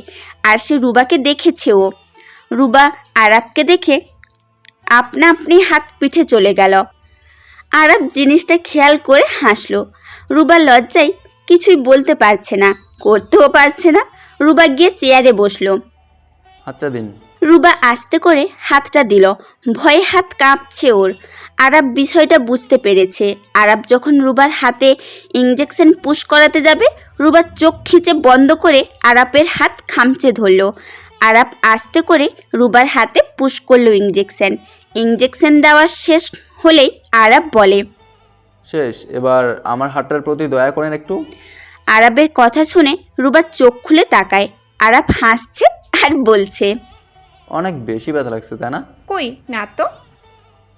আর সে রুবাকে দেখেছেও। রুবা আরাবকে দেখে আপনা আপনি হাত পিঠে চলে গেল। আরাব জিনিসটা খেয়াল করে হাসলো। রুবা লজ্জায় কিছুই বলতে পারছে না, করতেও পারছে না। রুবা গিয়ে চেয়ারে বসলো। হাতটা দিন। রুবা আস্তে করে হাতটা দিল। ভয়ে হাত কাঁপছে ওর। আরাব বিষয়টা বুঝতে পেরেছে। আরাব যখন রুবার হাতে ইঞ্জেকশন পুশ করাতে যাবে, রুবা চোখ খিচে বন্ধ করে আরাবের হাত খামচে ধরল। আরাব আস্তে করে রুবার হাতে পুশ করলো ইঞ্জেকশন। ইঞ্জেকশন দেওয়া শেষ হলেই আরাব বলে, শেষ, এবার আমার হাতটার প্রতি দয়া করেন একটু। আরাবের কথা শুনে রুবা চোখ খুলে তাকায়। আরাব হাসছে আর বলছে, অনেক বেশি ব্যথা লাগছে তাই না? কই না তো।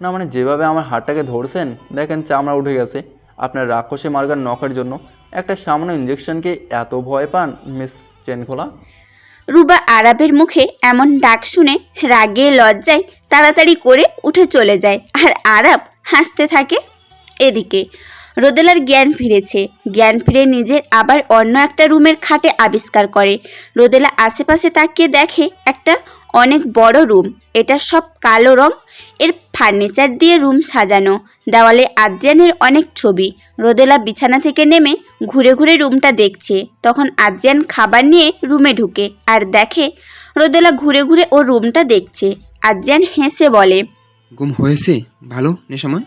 না মানে যেভাবে আমার হাতটাকে ধরছেন, দেখেন চামড়া উঠে গেছে। আপনার রাক্ষসে মার্গার নখের জন্য একটা সামান্য ইঞ্জেকশনকে এত ভয় পান মিস চেন খোলা? রুবা আরাবের মুখে এমন ডাক শুনে রাগে লজ্জায় তাড়াতাড়ি করে উঠে চলে যায়, আর আরাব হাসতে থাকে। এদিকে রোদেলার জ্ঞান ফিরেছে। জ্ঞান ফিরে নিজের আবার অন্য একটা রুমের খাটে আবিষ্কার করে। রোদেলা আশেপাশে তাকিয়ে দেখে একটা অনেক বড় রুম। এটা সব কালো রং, এর ফার্নিচার দিয়ে রুম সাজানো। দেওয়ালে আদ্রিয়ানের অনেক ছবি। রোদেলা বিছানা থেকে নেমে ঘুরে ঘুরে রুমটা দেখছে। তখন আদ্রিয়ান খাবার নিয়ে রুমে ঢুকে আর দেখে রোদেলা ঘুরে ঘুরে ও রুমটা দেখছে। আদ্রিয়ান হেসে বলে, ঘুম হয়েছে ভালো নেশাময়?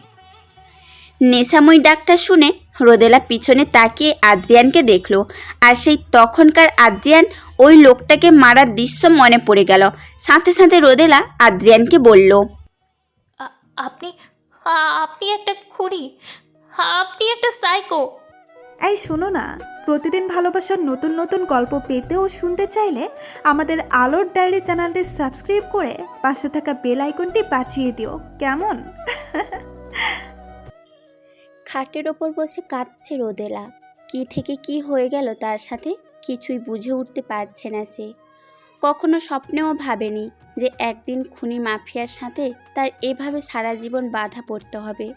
নেশাময় ডাকটা শুনে রোদেলা পিছনে তাকিয়ে আদ্রিয়ানকে দেখলো, আর সেই তখনকার আদ্রিয়ান ওই লোকটাকে মারার দৃশ্য মনে পড়ে গেল। সাথে সাথে রোদেলা আদ্রিয়ানকে বলল, আপনি আপনি একটা খুনি, আপনি একটা সাইকো। এই শোনো না, প্রতিদিন ভালোবাসার নতুন নতুন গল্প পেতে ও শুনতে চাইলে আমাদের আলোর ডায়েরি চ্যানেলটি সাবস্ক্রাইব করে পাশে থাকা বেল আইকনটি বাজিয়ে দিও, কেমন? খাটের ওপর বসে কাঁদছে রোদেলা। কি থেকে কি হয়ে গেল তার সাথে কিছুই বুঝে উঠতে পারছে না সে। কখনো স্বপ্নেও ভাবেনি যে একদিন খুনি মাফিয়ার সাথে তার এভাবে সারা জীবন বাধা পড়তে হবে।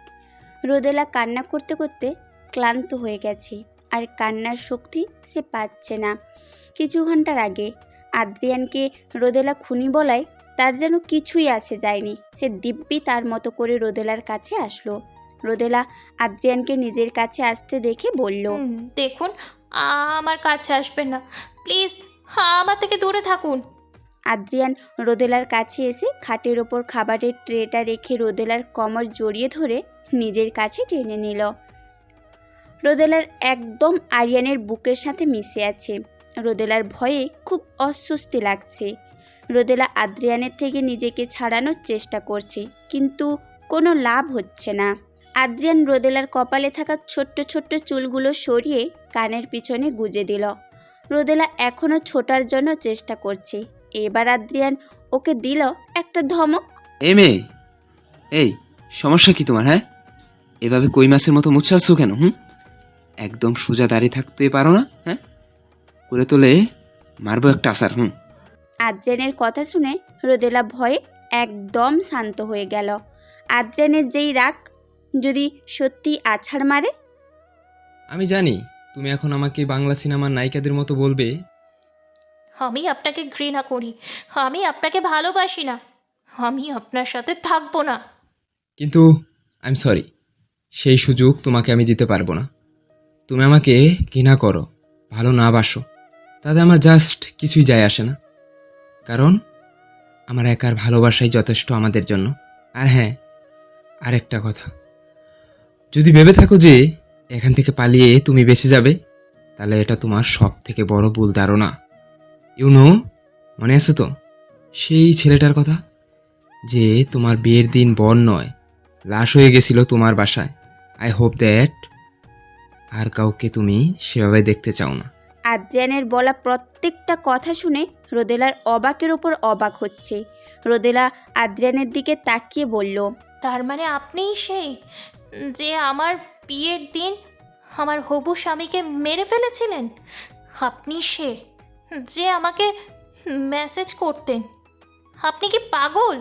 রোদেলা কান্না করতে করতে ক্লান্ত হয়ে গেছে, আর কান্নার শক্তি সে পাচ্ছে না। কিছু ঘন্টার আগে আদ্রিয়ানকে রোদেলা খুনি বলায় তার যেন কিছুই আসে যায়নি। সে দিব্যি তার মতো করে রোদেলার কাছে আসলো। রোদেলা আদ্রিয়ানকে নিজের কাছে আসতে দেখে বলল, দেখুন, আমার কাছে আসবেন না প্লিজ, আমার থেকে দূরে থাকুন। আদ্রিয়ান রোদেলার কাছে এসে খাটের ওপর খাবারের ট্রেটা রেখে রোদেলার কোমর জড়িয়ে ধরে নিজের কাছে টেনে নিল। রোদেলার একদম আরিয়ানের বুকের সাথে মিশে আছে। রোদেলার ভয়ে খুব অস্বস্তি লাগছে। রোদেলা আদ্রিয়ানের থেকে নিজেকে ছাড়ানোর চেষ্টা করছে, কিন্তু কোনো লাভ হচ্ছে না। আদ্রিয়ান রোদেলার কপালে থাকা ছোট্ট ছোট্ট চুলগুলো সরিয়ে কানের পিছনে গুজে দিল। রোদেলা এখনও ছোটার জন্য চেষ্টা করছে। এবার আদ্রিয়ান ওকে দিল একটা ধমক। এ মেয়ে, এই সমস্যা কি তোমার? হ্যাঁ, এভাবে কই মাছের মতো মুছাচ্ছ কেন? একদম সোজা দাঁড়িয়ে থাকতে পারো না? হ্যাঁ, করে তোলে মারবো একটা আসার। আদ্রিয়ানের কথা শুনে রোদেলা ভয়ে একদম শান্ত হয়ে গেল। আদ্রিয়ানের যেই রাগ যদি সত্যি আছাড় মারে। আমি জানি তুমি এখন আমাকে বাংলা সিনেমার নায়িকাদের মতো বলবে, আমি আপনাকে ঘৃণা করি, আমি আপনাকে ভালোবাসি না, আমি আপনার সাথে থাকবো না। কিন্তু আই এম সরি, সেই সুযোগ তোমাকে আমি দিতে পারবো না। তুমি আমাকে ঘৃণা করো, ভালো না বাসো, তাতে আমার জাস্ট কিছুই যায় আসে না। কারণ আমার একার ভালোবাসাই যথেষ্ট আমাদের জন্য। আর হ্যাঁ, আরেকটা কথা, যদি ভেবে থাকো যে এখান থেকে পালিয়ে তুমি বেঁচে যাবে, তাহলে এটা তোমার সব থেকে বড় ভুল ধারণা। মনে আছে তো সেই ছেলেটার কথা, যে তোমার বিয়ের দিন বর নয়, লাশ হয়ে গেছিল তোমার বাসায়? আই হোপ দ্যাট আর কাউকে তুমি সেভাবে দেখতে চাও না। আদ্রিয়ানের বলা প্রত্যেকটা কথা শুনে রোদেলার অবাকের ওপর অবাক হচ্ছে। রোদেলা আদ্রিয়ানের দিকে তাকিয়ে বলল, তার মানে আপনিই সেই যে আমার বিয়ের দিন আমার হবু স্বামীকে মেরে ফেলেছিলেন? আপনি সে যে আমাকে মেসেজ করতেন? আপনি কি পাগল?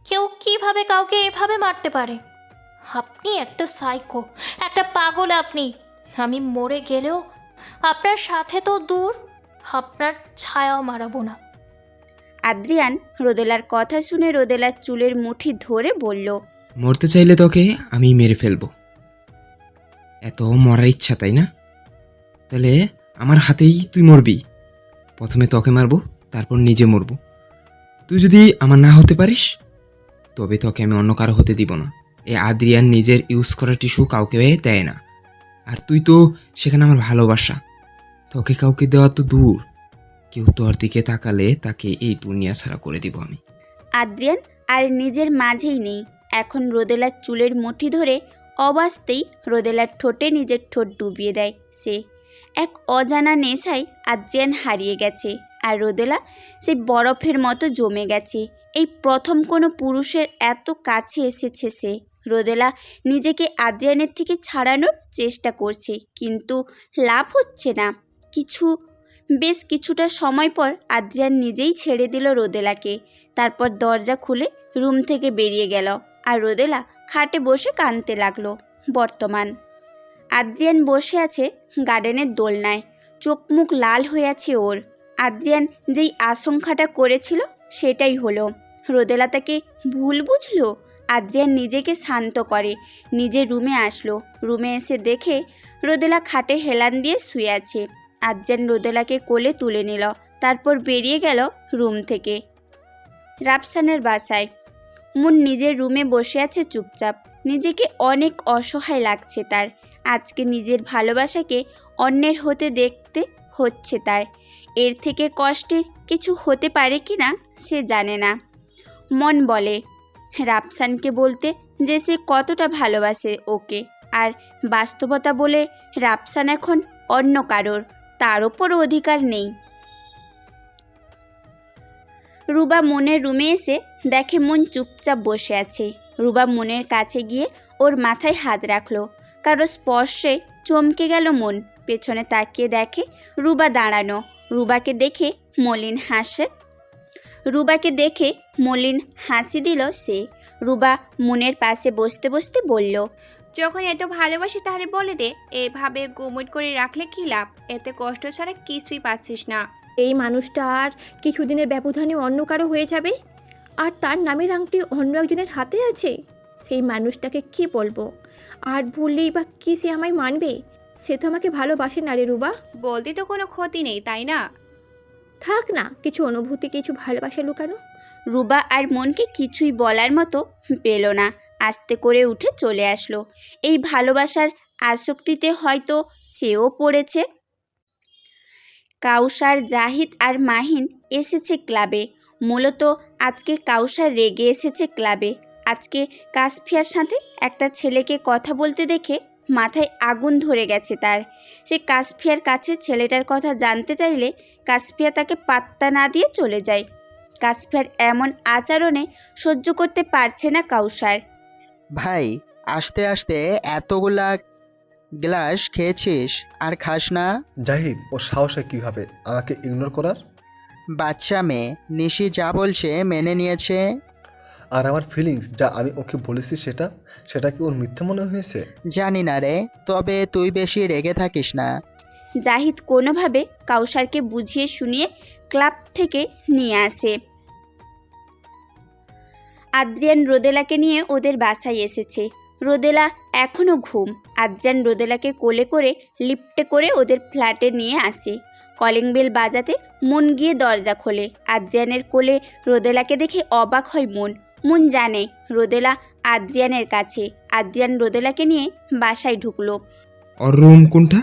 কেউ কিভাবে কাউকে এভাবে মারতে পারে? আপনি একটা সাইকো, একটা পাগল আপনি। আমি মরে গেলেও আপনার সাথে তো দূর, আপনার ছায়াও মারাবো না। আদ্রিয়ান রোদেলার কথা শুনে রোদেলার চুলের মুঠি ধরে বলল, মরতে চাইলে তোকে আমি মেরে ফেলবো। এত মরার ইচ্ছা, তাই না? তাহলে আমার হাতেই তুই মরবি। প্রথমে তোকে মারবো, তারপর নিজে মরবো। তুই যদি আমার না হতে পারিস, তবে তোকে আমি অন্য কারো হতে দিব না। এই আদ্রিয়ান নিজের ইউজ করা টিস্যু কাউকে দেয় না। আর তুই তো সেখানে আমার ভালোবাসা, তোকে কাউকে দেওয়া তো দূর, কেউ তোর দিকে তাকালে তাকে এই দুনিয়া ছাড়া করে দিব আমি। আদ্রিয়ান আর নিজের মাঝেই নেই। এখন রোদেলার চুলের মুঠি ধরে অবাস্তেই রোদেলার ঠোঁটে নিজের ঠোঁট ডুবিয়ে দেয় সে। এক অজানা নেশায় আদ্রিয়ান হারিয়ে গেছে, আর রোদেলা সেই বরফের মতো জমে গেছে। এই প্রথম কোনো পুরুষের এত কাছে এসেছে সে। রোদেলা নিজেকে আদ্রিয়ানের থেকে ছাড়ানোর চেষ্টা করছে, কিন্তু লাভ হচ্ছে না। বেশ কিছুটা সময় পর আদ্রিয়ান নিজেই ছেড়ে দিল রোদেলাকে। তারপর দরজা খুলে রুম থেকে বেরিয়ে গেল, আর রোদেলা খাটে বসে কাঁদতে লাগলো। বর্তমান আদ্রিয়ান বসে আছে গার্ডেনের দোলনায়, চোখ মুখ লাল হয়ে আছে ওর। আদ্রিয়ান যেই আশঙ্কাটা করেছিল সেটাই হলো। রোদেলা তাকে ভুল বুঝলো। আদ্রিয়ান নিজেকে শান্ত করে নিজের রুমে আসলো। রুমে এসে দেখে রোদেলা খাটে হেলান দিয়ে শুয়ে আছে। আদ্রিয়ান রোদেলাকে কোলে তুলে নিল, তারপর বেরিয়ে গেল রুম থেকে রাফসানের বাসায়। মুন নিজের রুমে বসে আছে চুপচাপ। নিজেকে অনেক অসহায় লাগছে তার। আজকে নিজের ভালোবাসাকে অন্যের হতে দেখতে হচ্ছে তার। এর থেকে কষ্টের কিছু হতে পারে কি না সে জানে না। মন বলে রাফসানকে বলতে যে সে কতটা ভালোবাসে ওকে, আর বাস্তবতা বলে রাফসান এখন অন্য কারোর, তার ওপর অধিকার নেই। রুবা মনের রুমে এসে দেখে মন চুপচাপ বসে আছে। রুবা মনের কাছে গিয়ে ওর মাথায় হাত রাখলো। কারো স্পর্শে চমকে গেল মন। পেছনে তাকিয়ে দেখে রুবা দাঁড়ানো। রুবাকে দেখে মলিন হাসি দিল সে। রুবা মনের পাশে বসতে বসতে বলল, যখন এত ভালোবাসি তাহলে বলে দে, এভাবে গুমুট করে রাখলে কি লাভ? এতে কষ্ট ছাড়া কিছুই পাচ্ছিস না। এই মানুষটা আর কিছুদিনের ব্যবধানে অন্য কারো হয়ে যাবে, আর তার নামের আংটি অন্য একজনের হাতে আছে। সেই মানুষটাকে কি বলবো? আর ভুললেই বা কি সে আমায় মানবে? সে তো আমাকে ভালোবাসে না রে রুবা। বলতে তো কোনো ক্ষতি নেই, তাই না? থাক না, কিছু অনুভূতি, কিছু ভালোবাসা লুকানো। রুবা আর মনকে কিছুই বলার মতো পেল না, আস্তে করে উঠে চলে আসলো। এই ভালোবাসার আসক্তিতে হয়তো সেও পড়েছে। কাউসার, জাহিদ আর মাহিন এসেছে ক্লাবে। মূলত আজকে কাউসার রেগে এসেছে ক্লাবে। আজকে কাসফিয়ার সাথে একটা ছেলেকে কথা বলতে দেখে মাথায় আগুন ধরে গেছে তার। সে কাসফিয়ার কাছে ছেলেটার কথা জানতে চাইলে কাসফিয়া তাকে পাত্তা না দিয়ে চলে যায়। কাসফিয়ার এমন আচরণে সহ্য করতে পারছে না কাউসার। ভাই, আস্তে আস্তে এতগুলা গ্লাস খেয়েছিস আর খাস না? জাহিদ, ও সাহস হয় কীভাবে আমাকে ইগনোর করার? বাচ্চা মেয়ে, নিশি যা বলছে মেনে নিয়েছে। আর আমার ফিলিংস যা আমি ওকে বলেছি সেটা কি ওর মিথ্যে মনে হয়েছে? জানি না রে, তবে তুই বেশি রেগে থাকিস না। জাহিদ কোনোভাবে কাউসারকে বুঝিয়ে শুনিয়ে ক্লাব থেকে নিয়ে আসে। আদ্রিয়ান রোদেলাকে নিয়ে ওদের বাসায় এসেছে। রোদেলা এখনও ঘুম। আদ্রিয়ান রোদেলাকে কোলে করে লিফটে করে ওদের ফ্ল্যাটে নিয়ে আসে। কলিং বেল বাজাতে মন গিয়ে দরজা খোলে। আদ্রিয়ানের কোলে রোদেলাকে দেখে অবাক হয় মন। মন জানে রোদেলা আদ্রিয়ানের কাছে। আদ্রিয়ান রোদেলাকে নিয়ে বাসায় ঢুকলো। ওর রুম কোনটা?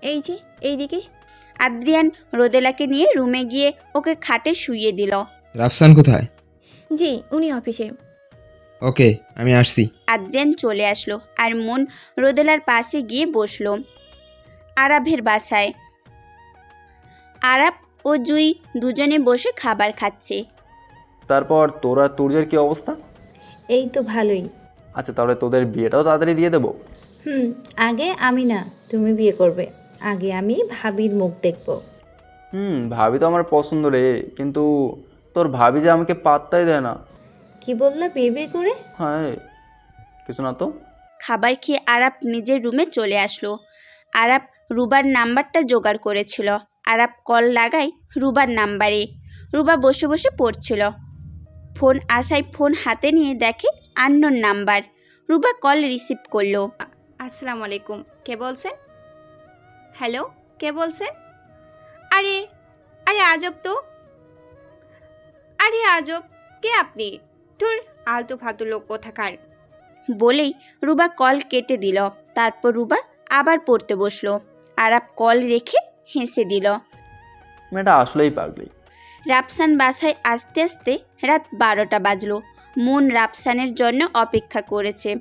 এই যে এইদিকে। আদ্রিয়ান রোদেলাকে নিয়ে রুমে গিয়ে ওকে খাটে শুইয়ে দিল। রাফসান কোথায়? জি, উনি অফিসে। ওকে, আমি আসছি। আদ্রিয়ান চলে আসলো আর মন রোদেলার পাশে গিয়ে বসলো। আরাফের বাসায় আরাফ ও জুই দুজনে বসে খাবার খাচ্ছে। তারপর তোরা তুর্যের কি অবস্থা? এই তো ভালোই। আচ্ছা, তাহলে তোদের বিয়েটাও তাড়াতাড়ি দিয়ে দেবো। আগে আমি না, তুমি বিয়ে করবে। আগে আমি ভাবির মুখ দেখব। ভাবি তো আমার পছন্দ রে, কিন্তু তোর ভাবি যে আমাকে পাত্তাই দেয় না। কি বললা, বিয়ে করে? হ্যাঁ, কিছু না তো। খাবার খেয়ে আরাফ নিজের রুমে চলে আসলো। আরাফ রুবার নাম্বারটা জোগাড় করেছিল। আরাফ কল লাগায় রুবার নাম্বারে। রুবা বসে বসে পড়ছিল। ফোন আসায় ফোন হাতে নিয়ে দেখে unknown number. Ruba call receive করলো। আসসালামু আলাইকুম, কে বলছেন? হ্যালো, কে বলছেন? আরে আরে আজব তো। আরে আজব, কে আপনি? ধুর, আলতু ফালতু লোক কোথাকার। বলেই রুবা কল কেটে দিল। তারপর রুবা আবার পড়তে বসলো। আরাফ কল রেখে হেসে দিল। মেয়েটা আসলেই পাগলি। রাফসান বাসায় আসতে আসতে রাত 12টা বাজলো। মন রাফসানের জন্য অপেক্ষা করেছে।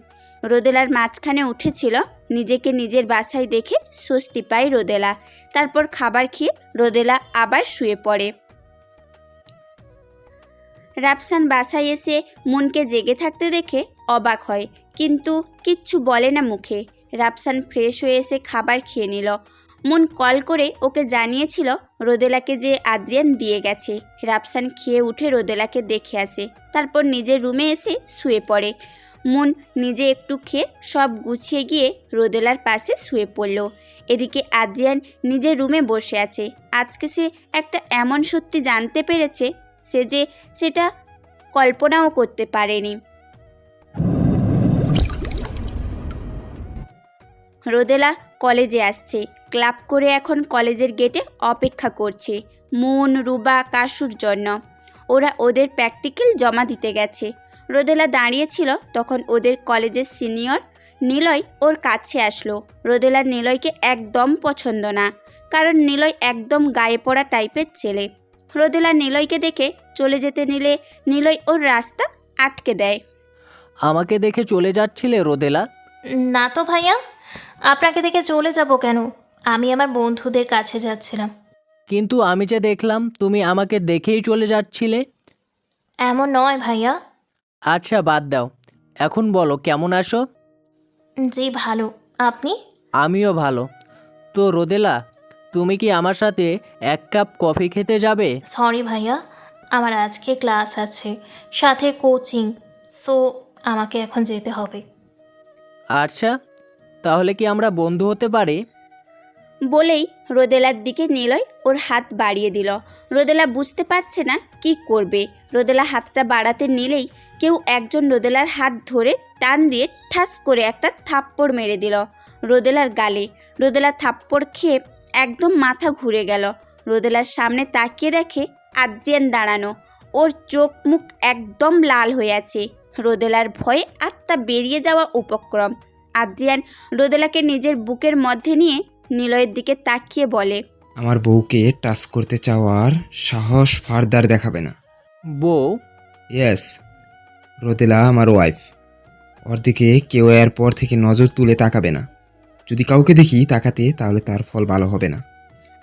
রোদেলার মাঝখানে উঠেছিল। নিজেকে নিজের বাসায় দেখে স্বস্তি পায় রোদেলা। তারপর খাবার খেয়ে রোদেলা আবার শুয়ে পড়ে। রাফসান বাসায় এসে মনকে জেগে থাকতে দেখে অবাক হয়, কিন্তু কিচ্ছু বলে না মুখে। রাফসান ফ্রেশ হয়ে এসে খাবার খেয়ে নিল। মন কল করে ওকে জানিয়েছিল রোদেলাকে যে আদ্রিয়ান দিয়ে গেছে। রাফসান খেয়ে উঠে রোদেলাকে দেখে আসে। তারপর নিজের রুমে এসে শুয়ে পড়ে। মন নিজে একটু খেয়ে সব গুছিয়ে গিয়ে রোদেলার পাশে শুয়ে পড়ল। এদিকে আদ্রিয়ান নিজের রুমে বসে আছে। আজকে সে একটা এমন সত্যি জানতে পেরেছে সে যে সেটা কল্পনাও করতে পারেনি। রোদেলা কলেজে আসছে। ক্লাব করে এখন কলেজের গেটে অপেক্ষা করছে মন, রুবা, কাশুর জন্য। ওরা ওদের প্র্যাকটিক্যাল জমা দিতে গেছে। রোদেলা দাঁড়িয়েছিল, তখন ওদের কলেজের সিনিয়র নিলয় ওর কাছে আসলো। রোদেলার নিলয়কে একদম পছন্দ না, কারণ নিলয় একদম গায়ে পড়া টাইপের ছেলে। রোদেলা নিলয়কে দেখে চলে যেতে নিলে নিলয় ওর রাস্তা আটকে দেয়। আমাকে দেখে চলে যাচ্ছিলে রোদেলা? না তো ভাইয়া, আপনাকে দেখে চলে যাব কেন? আমি আমার বন্ধুদের কাছে যাচ্ছিলাম। কিন্তু আমি যে দেখলাম তুমি আমাকে দেখেই চলে যাচ্ছিলে। এমন নয় ভাইয়া। আচ্ছা বাদ দাও, এখন বলো কেমন আছো? জি ভালো, আপনি? আমিও ভালো। তো রোদেলা, তুমি কি আমার সাথে 1 কাপ কফি খেতে যাবে? সরি ভাইয়া, আমার আজকে ক্লাস আছে, সাথে কোচিং, সো আমাকে এখন যেতে হবে। আচ্ছা, তাহলে কি আমরা বন্ধু হতে পারি? বলেই রোদেলার দিকে নিলয় ওর হাত বাড়িয়ে দিল। রোদেলা বুঝতে পারছে না কি করবে। রোদেলা হাতটা বাড়াতে নিলেই কেউ একজন রোদেলার হাত ধরে টান দিয়ে ঠাস করে একটা থাপ্পড় মেরে দিল রোদেলার গালে। রোদেলা থাপ্পড় খেয়ে একদম মাথা ঘুরে গেল। রোদেলার সামনে তাকিয়ে দেখে আদ্রিয়ান দাঁড়ানো। ওর চোখ মুখ একদম লাল হয়ে আছে। রোদেলার ভয়ে আত্মা বেরিয়ে যাওয়া উপক্রম। আদ্রিয়ান রোদেলাকে নিজের বুকের মধ্যে নিয়ে নিলয়ের দিকে তাকিয়ে বলে, আমার বউকে টাচ করতে চাওয়ার সাহস ফার্দার দেখাবে না। বউ? ইয়েস, রোদেলা আমার ওয়াইফ। ওর দিকে কেউ এরপর থেকে নজর তুলে তাকাবে না। যদি কাউকে দেখি তাকাতে, তাহলে তার ফল ভালো হবে না।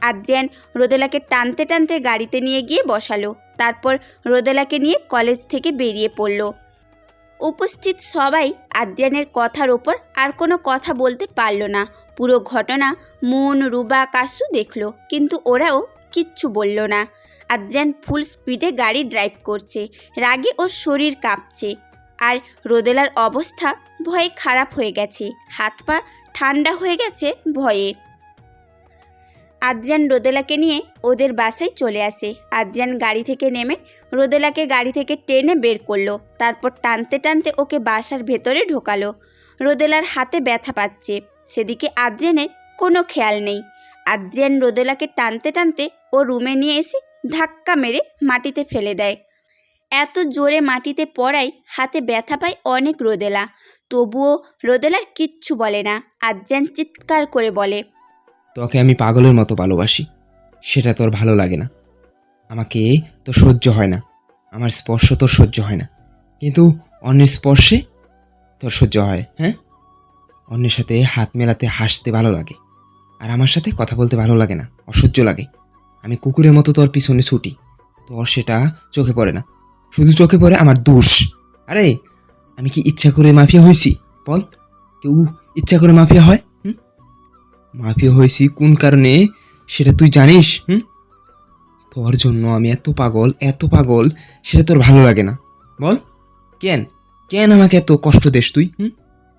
আদ্রিয়ান রোদেলাকে টানতে টানতে গাড়িতে নিয়ে গিয়ে বসালো। তারপর রোদেলাকে নিয়ে কলেজ থেকে বেরিয়ে পড়ল। উপস্থিত সবাই আদ্রিয়ানের কথার ওপর আর কোনো কথা বলতে পারল না। পুরো ঘটনা মুন, রুবা, কাসু দেখলো, কিন্তু ওরাও কিচ্ছু বলল না। আদ্রিয়ান ফুল স্পিডে গাড়ি ড্রাইভ করছে। রাগে ওর শরীর কাঁপছে। আর রোদেলার অবস্থা ভয়ে খারাপ হয়ে গেছে। হাত পা ঠান্ডা হয়ে গেছে ভয়ে। আদ্রিয়ান রোদেলাকে নিয়ে ওদের বাসায় চলে আসে। আদ্রিয়ান গাড়ি থেকে নেমে রোদেলাকে গাড়ি থেকে টেনে বের করলো। তারপর টানতে টানতে ওকে বাসার ভেতরে ঢোকালো। রোদেলার হাতে ব্যথা পাচ্ছে, সেদিকে আদ্রিয়ানের কোনো খেয়াল নেই। আদ্রিয়ান রোদেলাকে টানতে টানতে ও রুমে নিয়ে এসে ধাক্কা মেরে মাটিতে ফেলে দেয়। এত জোরে মাটিতে পড়ায় হাতে ব্যথা পায় অনেক রোদেলা। তবুও রোদেলার কিচ্ছু বলে না। আদ্রিয়ান চিৎকার করে বলে, তোকে আমি পাগলের মতো ভালোবাসি, সেটা তোর ভালো লাগে না। আমাকে তো সহ্য হয় না, আমার স্পর্শ তোর সহ্য হয় না, কিন্তু অন্যের স্পর্শে তোর সহ্য হয়। হ্যাঁ, অন্যের সাথে হাত মেলাতে হাসতে ভালো লাগে, আর আমার সাথে কথা বলতে ভালো লাগে না, অসহ্য লাগে। আমি কুকুরের মতো তোর পিছনে ছুটি, তোর সেটা চোখে পড়ে না, শুধু চোখে পড়ে আমার দোষ। আরে আমি কি ইচ্ছা করে মাফিয়া হয়েছি? বল, কেউ ইচ্ছা করে মাফিয়া হয়? মাফিয়া হয়েছি কোন কারণে সেটা তুই জানিস? তোর জন্য আমি এত পাগল, সেটা তোর ভালো লাগে না? বল, কেন কেন আমাকে এত কষ্ট দেস তুই?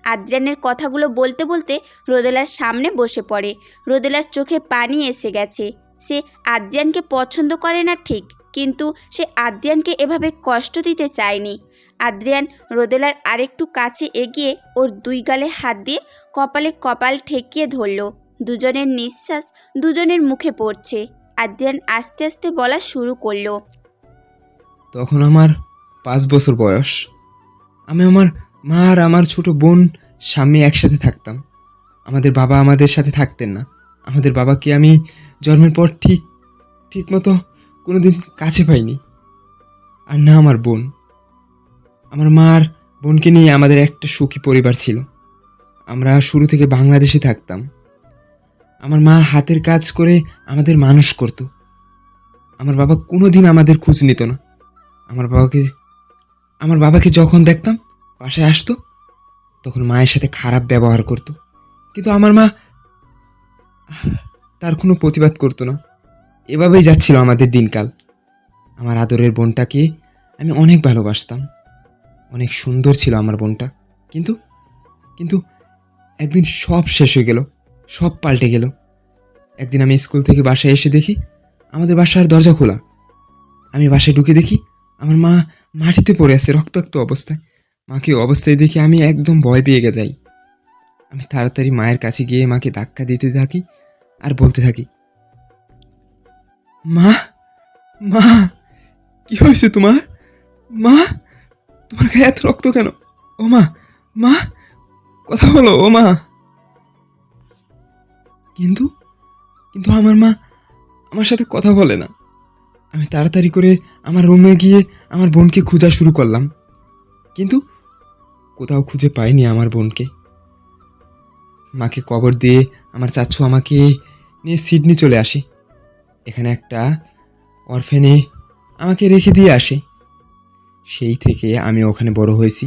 আদ্রিয়ানের কথাগুলো বলতে বলতে রোদেলার সামনে বসে পড়ে। রোদেলার চোখে পানি এসে গেছে। সে আদ্রিয়ানকে পছন্দ করে না ঠিক, কিন্তু সে আদ্রিয়ানকে এভাবে কষ্ট দিতে চায়নি। আদ্রিয়ান রোদেলার আরেকটু কাছে এগিয়ে ওর দুই গালে হাত দিয়ে কপালে কপাল ঠেকিয়ে ধরল। দুজনের নিঃশ্বাস দুজনের মুখে পড়ছে। আদ্রিয়ান আস্তে আস্তে বলা শুরু করলো, তখন আমার 5 বছর বয়স। আমি আমার মা আর আমার ছোট বোন স্বামী একসাথে থাকতাম। আমাদের বাবা আমাদের সাথে থাকতেন না। আমাদের বাবাকে আমি জন্মের পর ঠিক মতো কোনোদিন কাছে পাইনি, আর না আমার বোন। আমার মা আর বোনকে নিয়ে আমাদের একটা সুখী পরিবার ছিল। আমরা শুরু থেকে বাংলাদেশে থাকতাম। আমার মা হাতের কাজ করে আমাদের মানুষ করত। আমার বাবা কোনোদিন আমাদের খোঁজ নিত না। আমার বাবাকে যখন দেখতাম বাসায় আসতো, তখন মায়ের সাথে খারাপ ব্যবহার করত, কিন্তু আমার মা তার কোনো প্রতিবাদ করতো না। এভাবেই যাচ্ছিল আমাদের দিনকাল। আমার আদরের বোনটাকে আমি অনেক ভালোবাসতাম, অনেক সুন্দর ছিল আমার বোনটা। কিন্তু একদিন সব শেষ হয়ে গেল, সব পাল্টে গেল। একদিন আমি স্কুল থেকে বাসায় এসে দেখি আমাদের বাসার দরজা খোলা। আমি বাসায় ঢুকে দেখি আমার মা মাটিতে পড়ে আছে রক্তাক্ত অবস্থায়। মাকে অবস্থায় দেখে আমি একদম ভয় পেয়ে যাই। আমি তাড়াতাড়ি মায়ের কাছে গিয়ে মাকে ধাক্কা দিতে থাকি আর বলতে থাকি, মা মা কি হয়েছে তোমার? মা, তোমার গায়ে এত রক্ত কেন? ও মা, মা কথা বলো, ও মা। কিন্তু আমার মা আমার সাথে কথা বলে না। আমি তাড়াতাড়ি করে আমার রুমে গিয়ে আমার বোনকে খোঁজা শুরু করলাম, কিন্তু কোথাও খুঁজে পাইনি আমার বোনকে। মাকে কবর দিয়ে আমার চাচু আমাকে নিয়ে সিডনি চলে আসে। এখানে একটা অরফেনে আমাকে রেখে দিয়ে আসে। সেই থেকে আমি ওখানে বড় হয়েছি,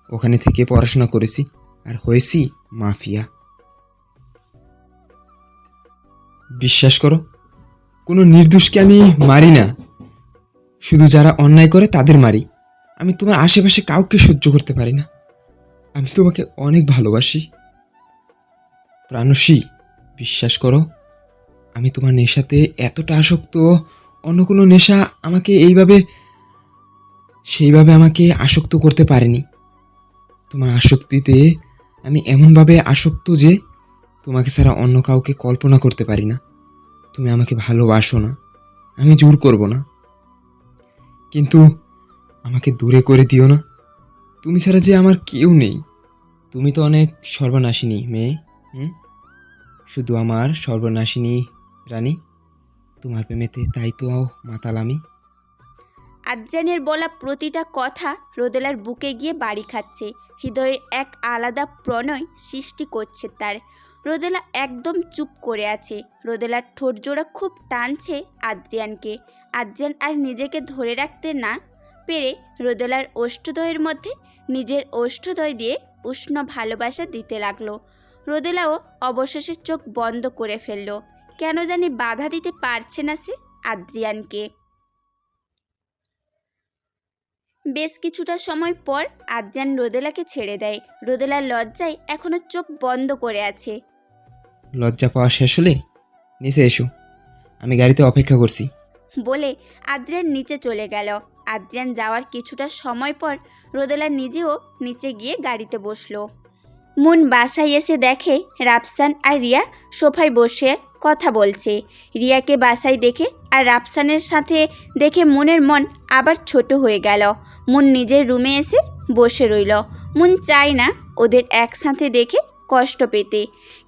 ওখানে থেকে পড়াশোনা করেছি, আর হয়েছি মাফিয়া। বিশ্বাস করো, কোনো নির্দোষকে আমি মারি না, শুধু যারা অন্যায় করে তাদের মারি। আমি তোমার আশেপাশে কাউকে সহ্য করতে পারি না। আমি তোমাকে অনেক ভালোবাসি প্রাণসী। বিশ্বাস করো, আমি তোমার নেশাতে এতটা আসক্ত, অন্য কোনো নেশা আমাকে সেইভাবে আমাকে আসক্ত করতে পারেনি। তোমার আসক্তিতে আমি এমনভাবে আসক্ত যে তোমাকে ছাড়া অন্য কাউকে কল্পনা করতে পারি না। তুমি আমাকে ভালোবাসো না। আমি জোর করব না, কিন্তু আমাকে দূরে করে দিও না। তুমি ছাড়া যে আমার কেউ নেই। তুমি তো অনেক সর্বনাশিনী মেয়ে, শুধু আমার সর্বনাশিনী রানী। তোমার প্রেমেতে তাই তো মাতাল আমি। আদ্রিয়ানের বলা প্রতিটা কথা রোদেলার বুকে গিয়ে বাড়ি খাচ্ছে, হৃদয়ের এক আলাদা প্রণয় সৃষ্টি করছে তার। রোদেলা একদম চুপ করে আছে। রোদেলার ঠোঁট জোড়া খুব টানছে আদ্রিয়ানকে। আদ্রিয়ান আর নিজেকে ধরে রাখতে না পেরে রোদেলার ওষ্ঠদ্বয়ের মধ্যে নিজের ওষ্ঠদ্বয় দিয়ে উষ্ণ ভালোবাসা দিতে লাগলো। রোদেলাও অবশেষে চোখ বন্ধ করে ফেলল। কেন জানি বাধা দিতে পারছে না সে আদ্রিয়ানকে। বেশ কিছুটা সময় পর আদ্রিয়ান রোদেলাকে ছেড়ে দেয়। রোদেলার লজ্জায় এখনো চোখ বন্ধ করে আছে। লজ্জা পাওয়া শেষ হলে নিচে এসো, আমি গাড়িতে অপেক্ষা করছি বলে আদ্রিয়ান নিচে চলে গেল। আদ্রিয়ান যাওয়ার কিছুটা সময় পর রোদেলা নিজেও নিচে গিয়ে গাড়িতে বসলো। মুন বাসায় এসে দেখে রাফসান আর রিয়া সোফায় বসে কথা বলছে। রিয়াকে বাসায় দেখে আর রাফসানের সাথে দেখে মুনের মন আবার ছোট হয়ে গেল। মুন নিজের রুমে এসে বসে রইল। মুন চায় না ওদের একসাথে দেখে কষ্ট পেতে।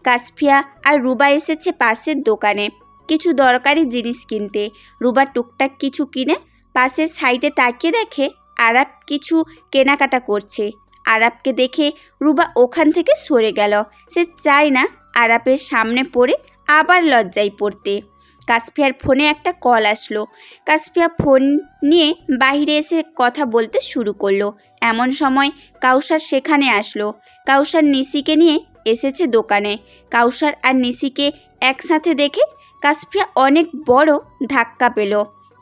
কাসফিয়া আর রুবা এসেছে পাশের দোকানে কিছু দরকারি জিনিস কিনতে। রুবা টুকটাক কিছু কিনে পাশের সাইডে তাকিয়ে দেখে আরাব কিছু কেনাকাটা করছে। আরাবকে দেখে রুবা ওখান থেকে সরে গেল। সে চায় না আরাবের সামনে পড়ে আবার লজ্জায় পড়তে। কাসফিয়ার ফোনে একটা কল আসলো। কাসফিয়া ফোন নিয়ে বাইরে এসে কথা বলতে শুরু করলো। এমন সময় কাউসার সেখানে আসলো। কাউসার নিশিকে নিয়ে এসেছে দোকানে। কাউসার আর নিশিকে একসাথে দেখে কাসফিয়া অনেক বড় ধাক্কা পেল।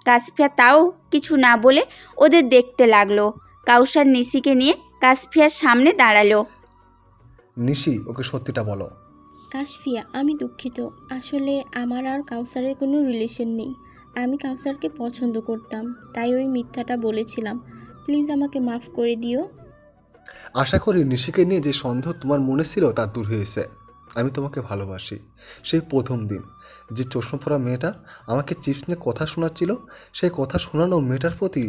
কাসফিয়া তাও কিছু না বলে ওদের দেখতে লাগলো। কাউসার নিশিকে নিয়ে কাসফিয়ার সামনে দাঁড়ালো। নিশি, ওকে সত্যিটা বলো। কাশফিয়া, আমি দুঃখিত। আসলে আমার আর কাউসারের কোনো রিলেশন নেই। আমি কাউসারকে পছন্দ করতাম, তাই ওই মিথ্যাটা বলেছিলাম। প্লিজ আমাকে মাফ করে দিও। আশা করি নিশিকে নিয়ে যে সন্দেহ তোমার মনে ছিল তা দূর হয়েছে। আমি তোমাকে ভালোবাসি। সেই প্রথম দিন যে চশমা পরা মেয়েটা আমাকে চিপস নিয়ে কথা শোনাচ্ছিল, সেই কথা শোনানো মেয়েটার প্রতি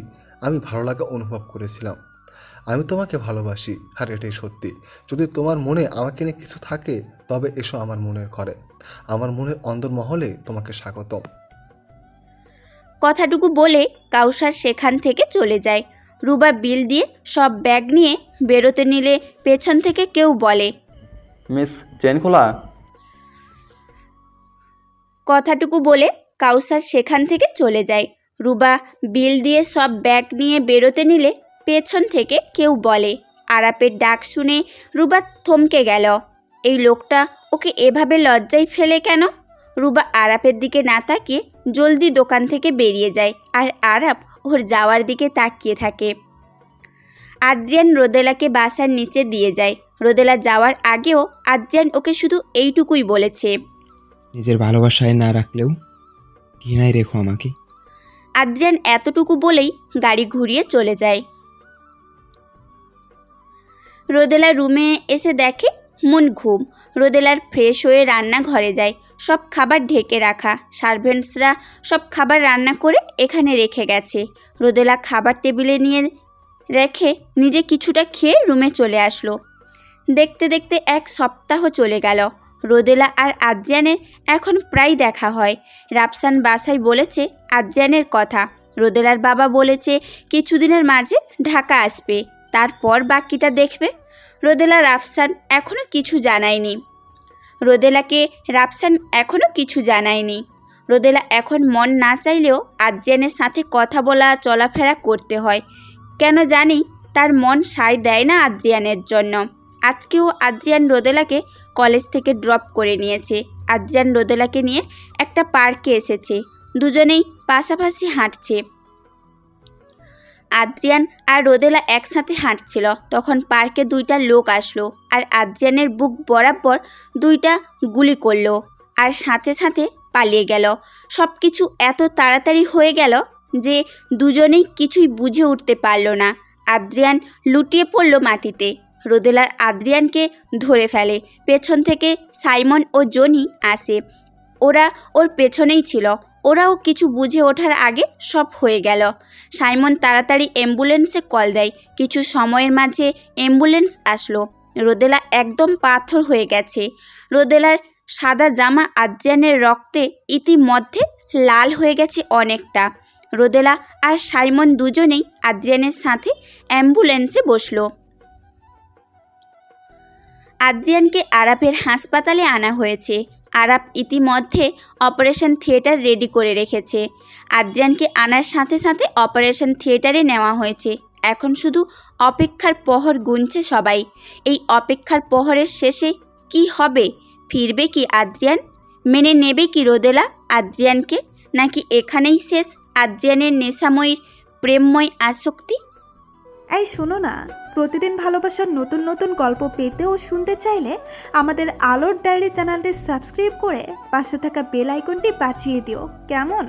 আমি ভালো লাগা অনুভব করেছিলাম। আমি তোমাকে ভালোবাসি, আর এটাই সত্যি। যদি তোমার মনে আমাকে নিয়ে কিছু থাকে তবে এসো আমার মনের ঘরে। আমার মনের অন্দরমহলে তোমাকে স্বাগতম। কথাটুকু বলে কাউসার সেখান থেকে চলে যায়। রুবা বিল দিয়ে সব ব্যাগ নিয়ে বেরোতে নিলে পেছন থেকে কেউ বলে, মিস চেন খোলা। কথাটুকু বলে কাউসার সেখান থেকে চলে যায়। রুবা বিল দিয়ে সব ব্যাগ নিয়ে বেরোতে নিলে পেছন থেকে কেউ বলে। আরাপের ডাক শুনে রুবা থমকে গেল। এই লোকটা ওকে এভাবে লজ্জায় ফেলে কেন? রুবা আরাপের দিকে না তাকিয়ে জলদি দোকান থেকে বেরিয়ে যায়, আর আরাপ ওর যাওয়ার দিকে তাকিয়ে থাকে। আদ্রিয়ান রোদেলাকে বাসার নিচে দিয়ে যায়। রোদেলা যাওয়ার আগেও আদ্রিয়ান ওকে শুধু এইটুকুই বলেছে, নিজের ভালোবাসায় না রাখলেও ঘৃণায় রেখো আমাকে। আদ্রিয়ান এতটুকু বলেই গাড়ি ঘুরিয়ে চলে যায়। রোদেলা রুমে এসে দেখে মুন ঘুম। রোদেলার ফ্রেশ হয়ে রান্নাঘরে যায়। সব খাবার ঢেকে রাখা। সার্ভেন্টসরা সব খাবার রান্না করে এখানে রেখে গেছে। রোদেলা খাবার টেবিলে নিয়ে রেখে নিজে কিছুটা খেয়ে রুমে চলে আসলো। দেখতে দেখতে এক সপ্তাহ চলে গেল। রোদেলা আর আদ্রিয়ানের এখন প্রায় দেখা হয়। রাফসান বাসায় বলেছে আদ্রিয়ানের কথা। রোদেলার বাবা বলেছে কিছুদিনের মাঝে ঢাকা আসবে, তারপর বাকিটা দেখবে। রোদেলা রাফসান এখনও কিছু জানায়নি। রোদেলা এখন মন না চাইলেও আদ্রিয়ানের সাথে কথা বলা চলাফেরা করতে হয়। কেন জানি তার মন সায় দেয় না আদ্রিয়ানের জন্য। আজকেও আদ্রিয়ান রোদেলাকে কলেজ থেকে ড্রপ করে নিয়েছে। আদ্রিয়ান রোদেলাকে নিয়ে একটা পার্কে এসেছে। দুজনেই পাশাপাশি হাঁটছে। আদ্রিয়ান আর রোদেলা একসাথে হাঁটছিল। তখন পার্কে দুইটা লোক আসলো আর আদ্রিয়ানের বুক বরাবর দুইটা গুলি করলো আর সাথে সাথে পালিয়ে গেল। সব কিছু এত তাড়াতাড়ি হয়ে গেল যে দুজনেই কিছুই বুঝে উঠতে পারল না। আদ্রিয়ান লুটিয়ে পড়ল মাটিতে। রোদেলার আদ্রিয়ানকে ধরে ফেলে। পেছন থেকে সাইমন ও জনি আসে। ওরা ওর পেছনেই ছিল। ওরাও কিছু বুঝে ওঠার আগে সব হয়ে গেল। সাইমন তাড়াতাড়ি অ্যাম্বুলেন্সে কল দেয়। কিছু সময়ের মাঝে অ্যাম্বুলেন্স আসলো। রোদেলা একদম পাথর হয়ে গেছে। রোদেলার সাদা জামা আদ্রিয়ানের রক্তে ইতিমধ্যে লাল হয়ে গেছে অনেকটা। রোদেলা আর সাইমন দুজনেই আদ্রিয়ানের সাথে অ্যাম্বুলেন্সে বসলো। আদ্রিয়ানকে আরাপের হাসপাতালে আনা হয়েছে। আরাপ ইতিমধ্যে অপারেশন থিয়েটার রেডি করে রেখেছে। আদ্রিয়ানকে আনার সাথে সাথে অপারেশন থিয়েটারে নেওয়া হয়েছে। এখন শুধু অপেক্ষার প্রহর গুনছে সবাই। এই অপেক্ষার প্রহরের শেষে কি হবে? ফিরবে কি আদ্রিয়ান? মেনে নেবে কি রোদেলা আদ্রিয়ানকে? নাকি এখানেই শেষ আদ্রিয়ানের নেশাময়ীর প্রেমময় আসক্তি? এই শোনো না, প্রতিদিন ভালোবাসার নতুন নতুন গল্প পেতে ও শুনতে চাইলে আমাদের আলোর ডায়েরি চ্যানেলটি সাবস্ক্রাইব করে পাশে থাকা বেল আইকনটি বাজিয়ে দিও, কেমন?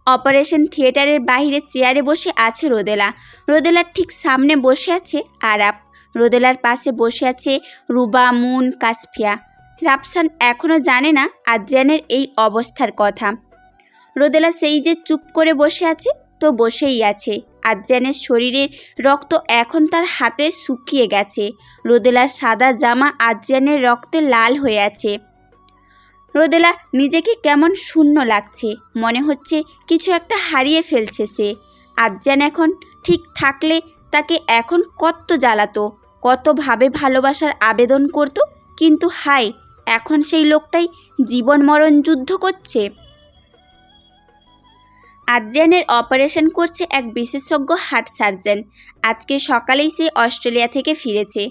অপারেশন থিয়েটারের বাইরে চেয়ারে বসে আছে রোদেলা। রোদেলার ঠিক সামনে বসে আছে আরাপ। রোদেলার পাশে বসে আছে রুবা, মুন, কাসফিয়া। রাফসান এখনও জানে না আদ্রিয়ানের এই অবস্থার কথা। রোদেলা সেই যে চুপ করে বসে আছে তো বসেই আছে। আদ্রিয়ানের শরীরের রক্ত এখন তার হাতে শুকিয়ে গেছে। রোদেলার সাদা জামা আদ্রিয়ানের রক্তে লাল হয়ে আছে। রোদেলা নিজেকে কেমন শূন্য লাগছে, মনে হচ্ছে কিছু একটা হারিয়ে ফেলছে সে। আদ্রিয়ান এখন ঠিক থাকলে তাকে এখন কত জ্বালাতো, কতভাবে ভালোবাসার আবেদন করত, কিন্তু হায়, এখন সেই লোকটাই জীবন মরণ যুদ্ধ করছে। আদ্রিয়ানের অপারেশন করছে এক বিশেষজ্ঞ হার্ট সার্জন। আজকে সকালেই সে অস্ট্রেলিয়া থেকে ফিরেছে।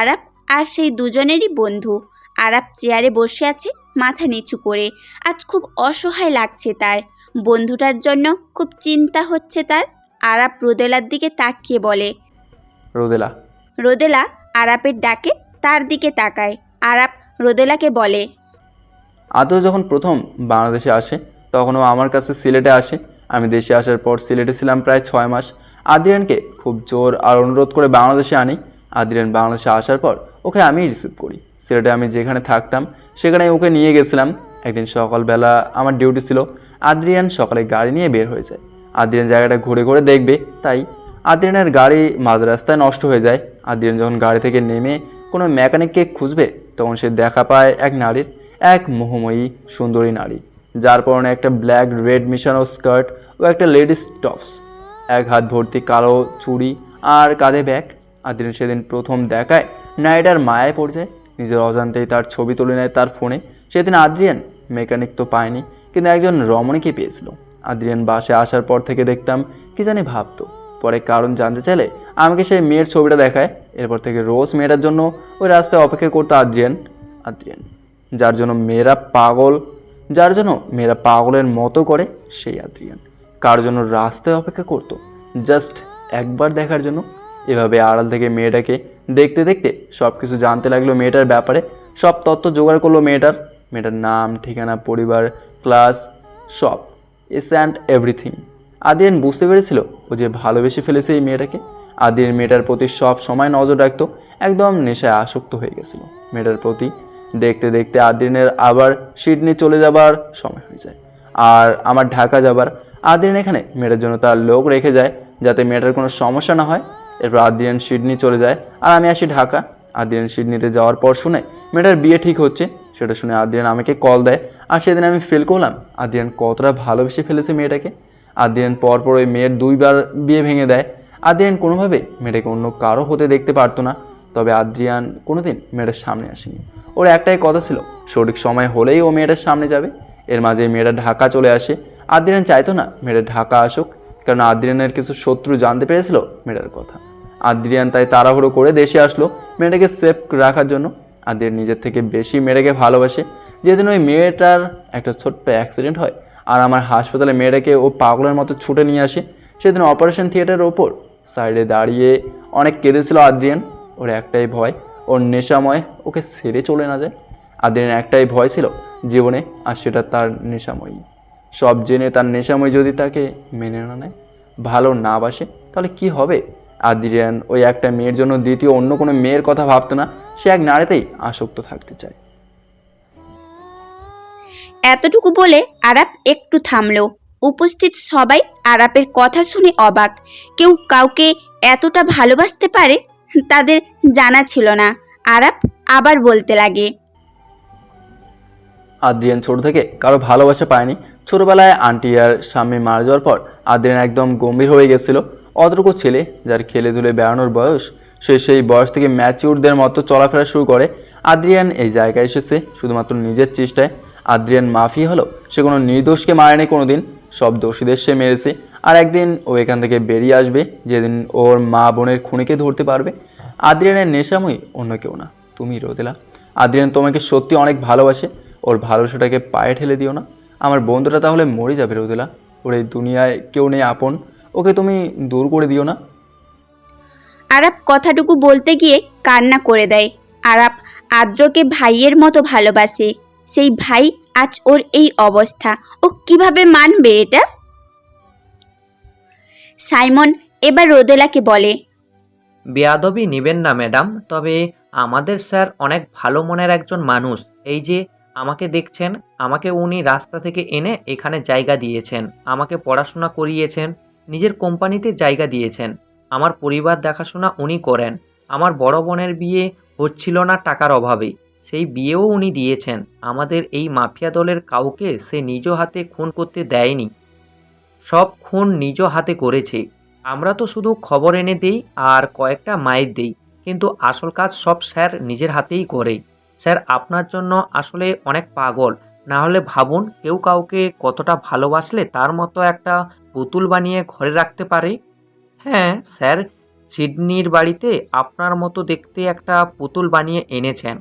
আরাপ আর সেই দুজনেরই বন্ধু। আরাপ চেয়ারে বসে আছে মাথা নিচু করে। আজ খুব অসহায় লাগছে তার। বন্ধুটার জন্য খুব চিন্তা হচ্ছে তার। আরাপ রোদেলার দিকে তাকিয়ে বলে, রোদেলা। রোদেলা আরাপের ডাকে তার দিকে তাকায়। আরাপ রোদেলাকে বলে, আদৌ যখন প্রথম বাংলাদেশে আসে তখনও আমার কাছে সিলেটে আসে। আমি দেশে আসার পর সিলেটে ছিলাম প্রায় 6 মাস। আদ্রিয়ানকে খুব জোর আর অনুরোধ করে বাংলাদেশে আনি। আদ্রিয়ান বাংলাদেশে আসার পর ওকে আমিই রিসিভ করি। সিলেটে আমি যেখানে থাকতাম সেখানে ওকে নিয়ে গেছিলাম। একদিন সকালবেলা আমার ডিউটি ছিল। আদ্রিয়ান সকালে গাড়ি নিয়ে বের হয়ে যায়। আদ্রিয়ান জায়গাটা ঘুরে ঘুরে দেখবে, তাই আদ্রিয়ানের গাড়ি মাঝ রাস্তায় নষ্ট হয়ে যায়। আদ্রিয়ান যখন গাড়ি থেকে নেমে কোনো মেকানিককে খুঁজবে তখন সে দেখা পায় এক নারীর, এক মোহময়ী সুন্দরী নারী, যার পরনে একটা ব্ল্যাক রেড মিশানো স্কার্ট ও একটা লেডিস টপস, এক হাত ভর্তি কালো চুড়ি আর কাঁধে ব্যাগ। আদ্রিয়ান সেদিন প্রথম দেখায় নারীটার মায়ায় পড়ে যায়। নিজের অজান্তেই তার ছবি তুলে নেয় তার ফোনে। সেদিন আদ্রিয়ান মেকানিক তো পায়নি, কিন্তু একজন রমণীকে পেয়েছিল। আদ্রিয়ান বাসে আসার পর থেকে দেখতাম কি জানি ভাবতো। পরে কারণ জানতে চাইলে আমাকে সেই মেয়ের ছবিটা দেখায়। এরপর থেকে রোজ মেয়েটার জন্য ওই রাস্তায় অপেক্ষা করতো আদ্রিয়ান। যার জন্য মেয়েরা পাগলের মতো করে সেই আদ্রিয়ান কার জন্য রাস্তায় অপেক্ষা করতো জাস্ট একবার দেখার জন্য। এভাবে আড়াল থেকে মেয়েটাকে দেখতে দেখতে সব কিছু জানতে লাগলো মেয়েটার ব্যাপারে। সব তথ্য জোগাড় করলো মেয়েটার নাম, ঠিকানা, পরিবার, ক্লাস, সব, এস অ্যান্ড এভরিথিং। আদ্রিয়ান বুঝতে পেরেছিল ও যে ভালোবেসে ফেলেছে এই মেয়েটাকে। আদ্রিয়ান মেয়েটার প্রতি সব সময় নজর রাখতো, একদম নেশায় আসক্ত হয়ে গেছিল মেয়েটার প্রতি। দেখতে দেখতে আদ্রিয়ানের আবার সিডনি চলে যাবার সময় হয়ে যায় আর আমার ঢাকা যাবার। আদ্রিয়ান এখানে মেয়েটার জন্য তার লোক রেখে যায় যাতে মেয়েটার কোনো সমস্যা না হয়। এরপর আদ্রিয়ান সিডনি চলে যায় আর আমি আসি ঢাকা। আদ্রিয়ান সিডনিতে যাওয়ার পর শুনে মেয়েটার বিয়ে ঠিক হচ্ছে। সেটা শুনে আদ্রিয়ান আমাকে কল দেয় আর সেদিন আমি ফিল করলাম আদ্রিয়ান কতটা ভালোবেসে ফেলেছে মেয়েটাকে। আদ্রিয়ান পরপর ওই মেয়ের 2বার বিয়ে ভেঙে দেয়। আদ্রিয়ান কোনোভাবে মেয়েটাকে অন্য কারো হতে দেখতে পারতো না। তবে আদ্রিয়ান কোনোদিন মেয়েটার সামনে আসেনি। ওর একটাই কথা ছিল, সঠিক সময় হলেই ও মেয়েটার সামনে যাবে। এর মাঝে মেয়েটা ঢাকা চলে আসে। আদ্রিয়ান চাইতো না মেয়েটা ঢাকা আসুক, কারণ আদ্রিয়ানের কিছু শত্রু জানতে পেরেছিল মেয়েটার কথা। আদ্রিয়ান তাই তাড়াহুড়ো করে দেশে আসলো মেয়েটাকে সেফ রাখার জন্য। আদ্রিয়ান নিজের থেকে বেশি মেয়েটাকে ভালোবাসে। যেদিন ওই মেয়েটার একটা ছোট্ট অ্যাক্সিডেন্ট হয় আর আমার হাসপাতালে মেয়েটাকে ও পাগলের মতো ছুটে নিয়ে আসে, সেদিন অপারেশন থিয়েটারের ওপর সাইডে দাঁড়িয়ে অনেক কেঁদেছিল আদ্রিয়ান। ওর একটাই ভয় ওর নেশাময় ওকে ছেড়ে চলে না যায়। আদ্রিয়ান একটাই ভয় ছিল জীবনে, আর সেটা তার নেশাময়ী। সব জেনে তার নেশাময় যদি তাকে মেনে না নেয়, ভালো না বাসে, তাহলে কি হবে? আদ্রিয়ান ওই একটা মেয়ের জন্য দ্বিতীয় অন্য কোনো মেয়ের কথা ভাবতো না। সে এক নারীতেই আসক্ত থাকতে চায়। এতটুকু বলে আরাপ একটু থামলো। উপস্থিত সবাই আরাপের কথা শুনে অবাক। কেউ কাউকে এতটা ভালোবাসতে পারে তাদের জানা ছিল না। আরাপ আবার বলতে লাগে, আদ্রিয়ান ছোট থেকে কারো ভালোবাসা পায়নি। ছোটবেলায় আন্টি আর স্বামী মারা যাওয়ার পর আদ্রিয়ান একদম গম্ভীর হয়ে গেছিল। অতটুকু ছেলে যার খেলে ধুলে বেড়ানোর বয়স, সে সেই বয়স থেকে ম্যাচিউরদের মতো চলাফেরা শুরু করে। আদ্রিয়ান এই জায়গায় এসেছে শুধুমাত্র নিজের চেষ্টায়। আদ্রিয়ান মাফি হলো, সে কোনো নির্দোষকে মারেনি কোনোদিন, সব দোষীদের সে মেরেছে। আর একদিন ও এখান থেকে বেরিয়ে আসবে, যেদিন ওর মা বোনের খুনিকে ধরতে পারবে। আদ্রিয়ানের নেশাময়ী অন্য কেউ না, তুমি রোদেলা। আদ্রিয়ান তোমাকে সত্যি অনেক ভালোবাসে, ওর ভালোবাসাটাকে পায়ে ঠেলে দিও না। আমার বন্ধুটা তাহলে মরে যাবে রোদেলা, ওর এই দুনিয়ায় কেউ নেই আপন, ওকে তুমি দূর করে দিও না। আরাপ কথাটুকু বলতে গিয়ে কান্না করে দেয়। আরাপ আদ্রকে ভাইয়ের মতো ভালোবাসে, সেই ভাই আজ ওর এই অবস্থা, ও কিভাবে মানবে এটা? সাইমন এবার রোদেলাকে বলে, বেয়াদবি নেবেন না ম্যাডাম, তবে আমাদের স্যার অনেক ভালো মনের একজন মানুষ। এই যে আমাকে দেখছেন, আমাকে উনি রাস্তা থেকে এনে এখানে জায়গা দিয়েছেন, আমাকে পড়াশোনা করিয়েছেন, নিজের কোম্পানিতে জায়গা দিয়েছেন, আমার পরিবার দেখাশোনা উনি করেন। আমার বড় বোনের বিয়ে হচ্ছিল না টাকার অভাবে, সেই বিয়েও উনি দিয়েছেন। আমাদের এই মাফিয়া দলের কাউকে সে নিজ হাতে খুন করতে দেয়নি, সব খুন নিজ হাতে করেছে। আমরা তো শুধু খবর এনে দিই আর কয়েকটা মাইর দিই, কিন্তু আসল কাজ সব স্যার নিজের হাতেই করে। স্যার আপনার জন্য আসলে অনেক পাগল। না হলে ভাবুন, কেউ কাউকে কতটা ভালোবাসলে তার মতো একটা পুতুল বানিয়ে ঘরে রাখতে পারে। হ্যাঁ স্যার, সিডনির বাড়িতে আপনার মতো দেখতে একটা পুতুল বানিয়ে এনেছেন,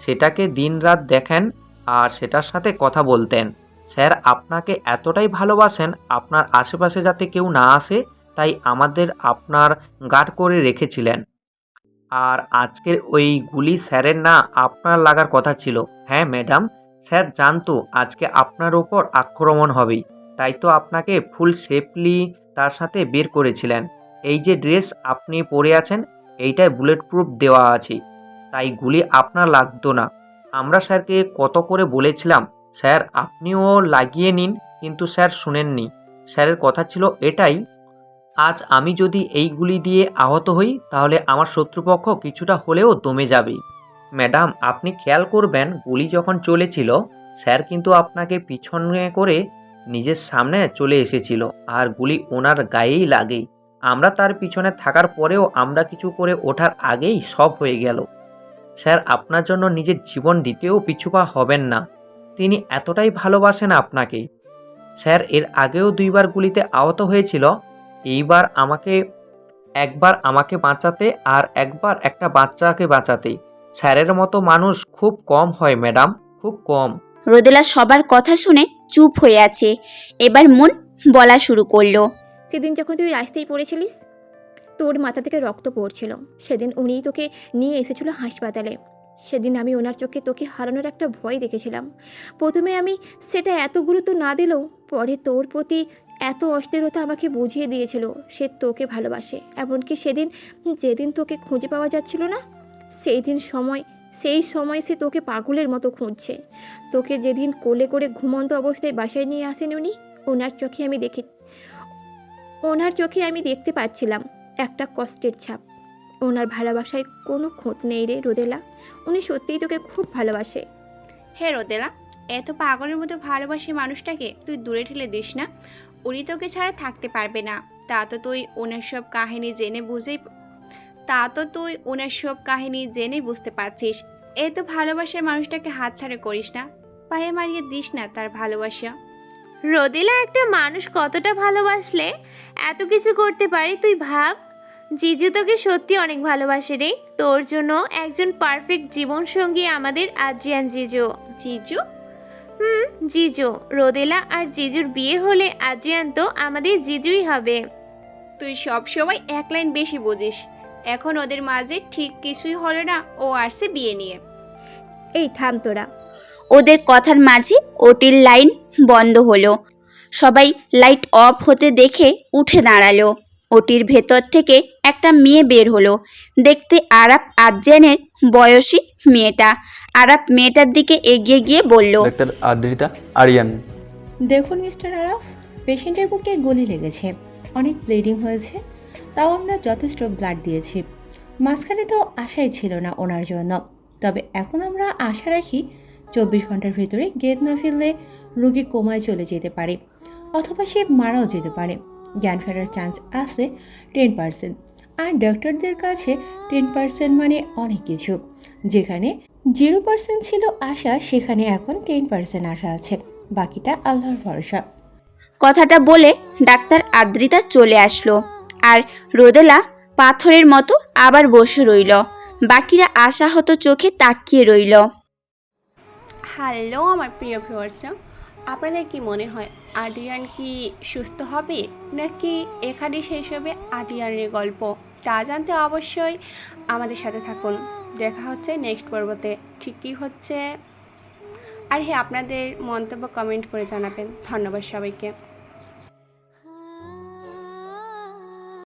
সেটাকে দিনরাত দেখেন আর সেটার সাথে কথা বলতেন। স্যার আপনাকে এতটাই ভালোবাসেন, আপনার আশেপাশে যাতে কেউ না আসে তাই আমাদের আপনার গার্ড করে রেখেছিলেন। আর আজকের ওই গুলি স্যারের না আপনার লাগার কথা ছিল। হ্যাঁ ম্যাডাম, স্যার জানতো আজকে আপনার ওপর আক্রমণ হবেই, তাই তো আপনাকে ফুল সেফলি তার সাথে বের করেছিলেন। এই যে ড্রেস আপনি পরে আছেন, এইটায় বুলেট প্রুফ দেওয়া আছে, তাই গুলি আপনার লাগতো না। আমরা স্যারকে কত করে বলেছিলাম, স্যার আপনিও লাগিয়ে নিন, কিন্তু স্যার শুনেননি। স্যারের কথা ছিল এটাই, আজ আমি যদি এইগুলি দিয়ে আহত হই তাহলে আমার শত্রুপক্ষ কিছুটা হলেও দমে যাবে। ম্যাডাম আপনি খেয়াল করবেন, গুলি যখন চলেছিল স্যার কিন্তু আপনাকে পিছনে করে নিজের সামনে চলে এসেছিল, আর গুলি ওনার গায়েই লাগে। আমরা তার পিছনে থাকার পরেও আমরা কিছু করে ওঠার আগেই সব হয়ে গেল। স্যার আপনার জন্য নিজের জীবন দিতেও পিছুপা হবেন না, তিনি এতটাই ভালোবাসেন আপনাকে। স্যার এর আগেও 2 বার গুলিতে আহত হয়েছিল, এইবার একবার আমাকে বাঁচাতে আর একবার একটা বাচ্চাকে বাঁচাতে। স্যারের মতো মানুষ খুব কম হয় ম্যাডাম, খুব কম। রোদেলা সবার কথা শুনে চুপ হয়ে আছে। এবার মন বলা শুরু করলো, সেদিন যখন তুই রাস্তায় পড়েছিলিস, তোর মাথা থেকে রক্ত পড়ছিল, সেদিন উনিই তোকে নিয়ে এসেছিল হাসপাতালে। সেদিন আমি ওনার চোখে তোকে হারানোর একটা ভয় দেখেছিলাম। প্রথমে আমি সেটা এত গুরুত্ব না দিলেও পরে তোর প্রতি এত অস্থিরতা আমাকে বুঝিয়ে দিয়েছিল সে তোকে ভালোবাসে। এমনকি সেদিন যেদিন তোকে খুঁজে পাওয়া যাচ্ছিল না, সেই সময় সে তোকে পাগলের মতো খুঁজছে। তোকে যেদিন কোলে করে ঘুমন্ত অবস্থায় বাসায় নিয়ে আসেন উনি, ওনার চোখে আমি দেখতে পাচ্ছিলাম একটা কষ্টের ছাপ। ওনার ভালোবাসায় কোনো খোঁত নেই রে রোদেলা, উনি সত্যিই তোকে খুব ভালোবাসে। হে রোদেলা, এত পাগলের মতো ভালোবাসে মানুষটাকে তুই দূরে ঠেলে দিস না, উনি তোকে ছাড়া থাকতে পারবে না। তা তো তুই ওনার সব কাহিনী জেনে বুঝতে পারছিস। এত ভালোবাসার মানুষটাকে হাতছাড়া করিস না, পায়ে মারিয়ে দিস না তার ভালোবাসা। রোদেলা একটা মানুষ কতটা ভালোবাসলে এত কিছু করতে পারে তুই ভাব। জিজু তোকে সত্যি অনেক ভালোবাসে রে, তোর জন্য একজন পারফেক্ট জীবনসঙ্গী আমাদের আদ্রিয়ান জিজু। জিজু? জিজু। রোদেলা আর জিজুর বিয়ে হলে আদ্রিয়ান তো আমাদের জিজুই হবে। তুই সব সময় এক লাইন বেশি বুঝিস। এখন ওদের মাঝে ঠিক কিছুই হলো না, ও আসছে বিয়ে নিয়ে। এই থাম তোরা। ওদের কথার মাঝে ওটির লাইন বন্ধ হলো। সবাই লাইট অফ হতে দেখে উঠে দাঁড়ালো। ওটির ভেতর থেকে একটা মেয়ে বের হলো। দেখতে আরাপ আদ্রিয়ানের বয়সী মেয়েটা। আরাফ মেয়েটার দিকে এগিয়ে গিয়ে বলল, ডাক্তার আদ্রিতা আরিয়ান। দেখুন মিস্টার আরাফ, পেশেন্টের বুকে গুলি লেগেছে, অনেক ব্লিডিং হয়েছে, তাও আমরা যথেষ্ট ব্লাড দিয়েছি। মাঝখানে তো আশাই ছিল না ওনার জন্য, তবে এখন আমরা আশা রাখি 24 ঘন্টার ভিতরে গেট না ফিরলে রোগী কোমায় চলে যেতে পারে, অথবা সে মারাও যেতে পারে। জ্ঞান ফেরার চান্স আছে 10%, আর ডক্টরদের কাছে 10% মানে অনেক কিছু। যেখানে 0% ছিল আশা, সেখানে এখন 10% আশা আছে, বাকিটা আল্লাহর ভরসা। কথাটা বলে ডাক্তার আদ্রিতা চলে আসলো, আর রোদেলা পাথরের মতো আবার বসে রইল। বাকিরা আশাহত চোখে তাকিয়ে রইল। হ্যালো আমার প্রিয় ভিউয়ার্সরা, আপনাদের কি মনে হয় আদিয়ান কি সুস্থ হবে, নাকি এখানে শেষ হবে আদিয়ানের গল্প? তা জানতে অবশ্যই আমাদের সাথে থাকুন। দেখা হচ্ছে নেক্সট পর্বতে ঠিক কী হচ্ছে। আর হ্যাঁ, আপনাদের মন্তব্য কমেন্ট করে জানাবেন। ধন্যবাদ সবাইকে।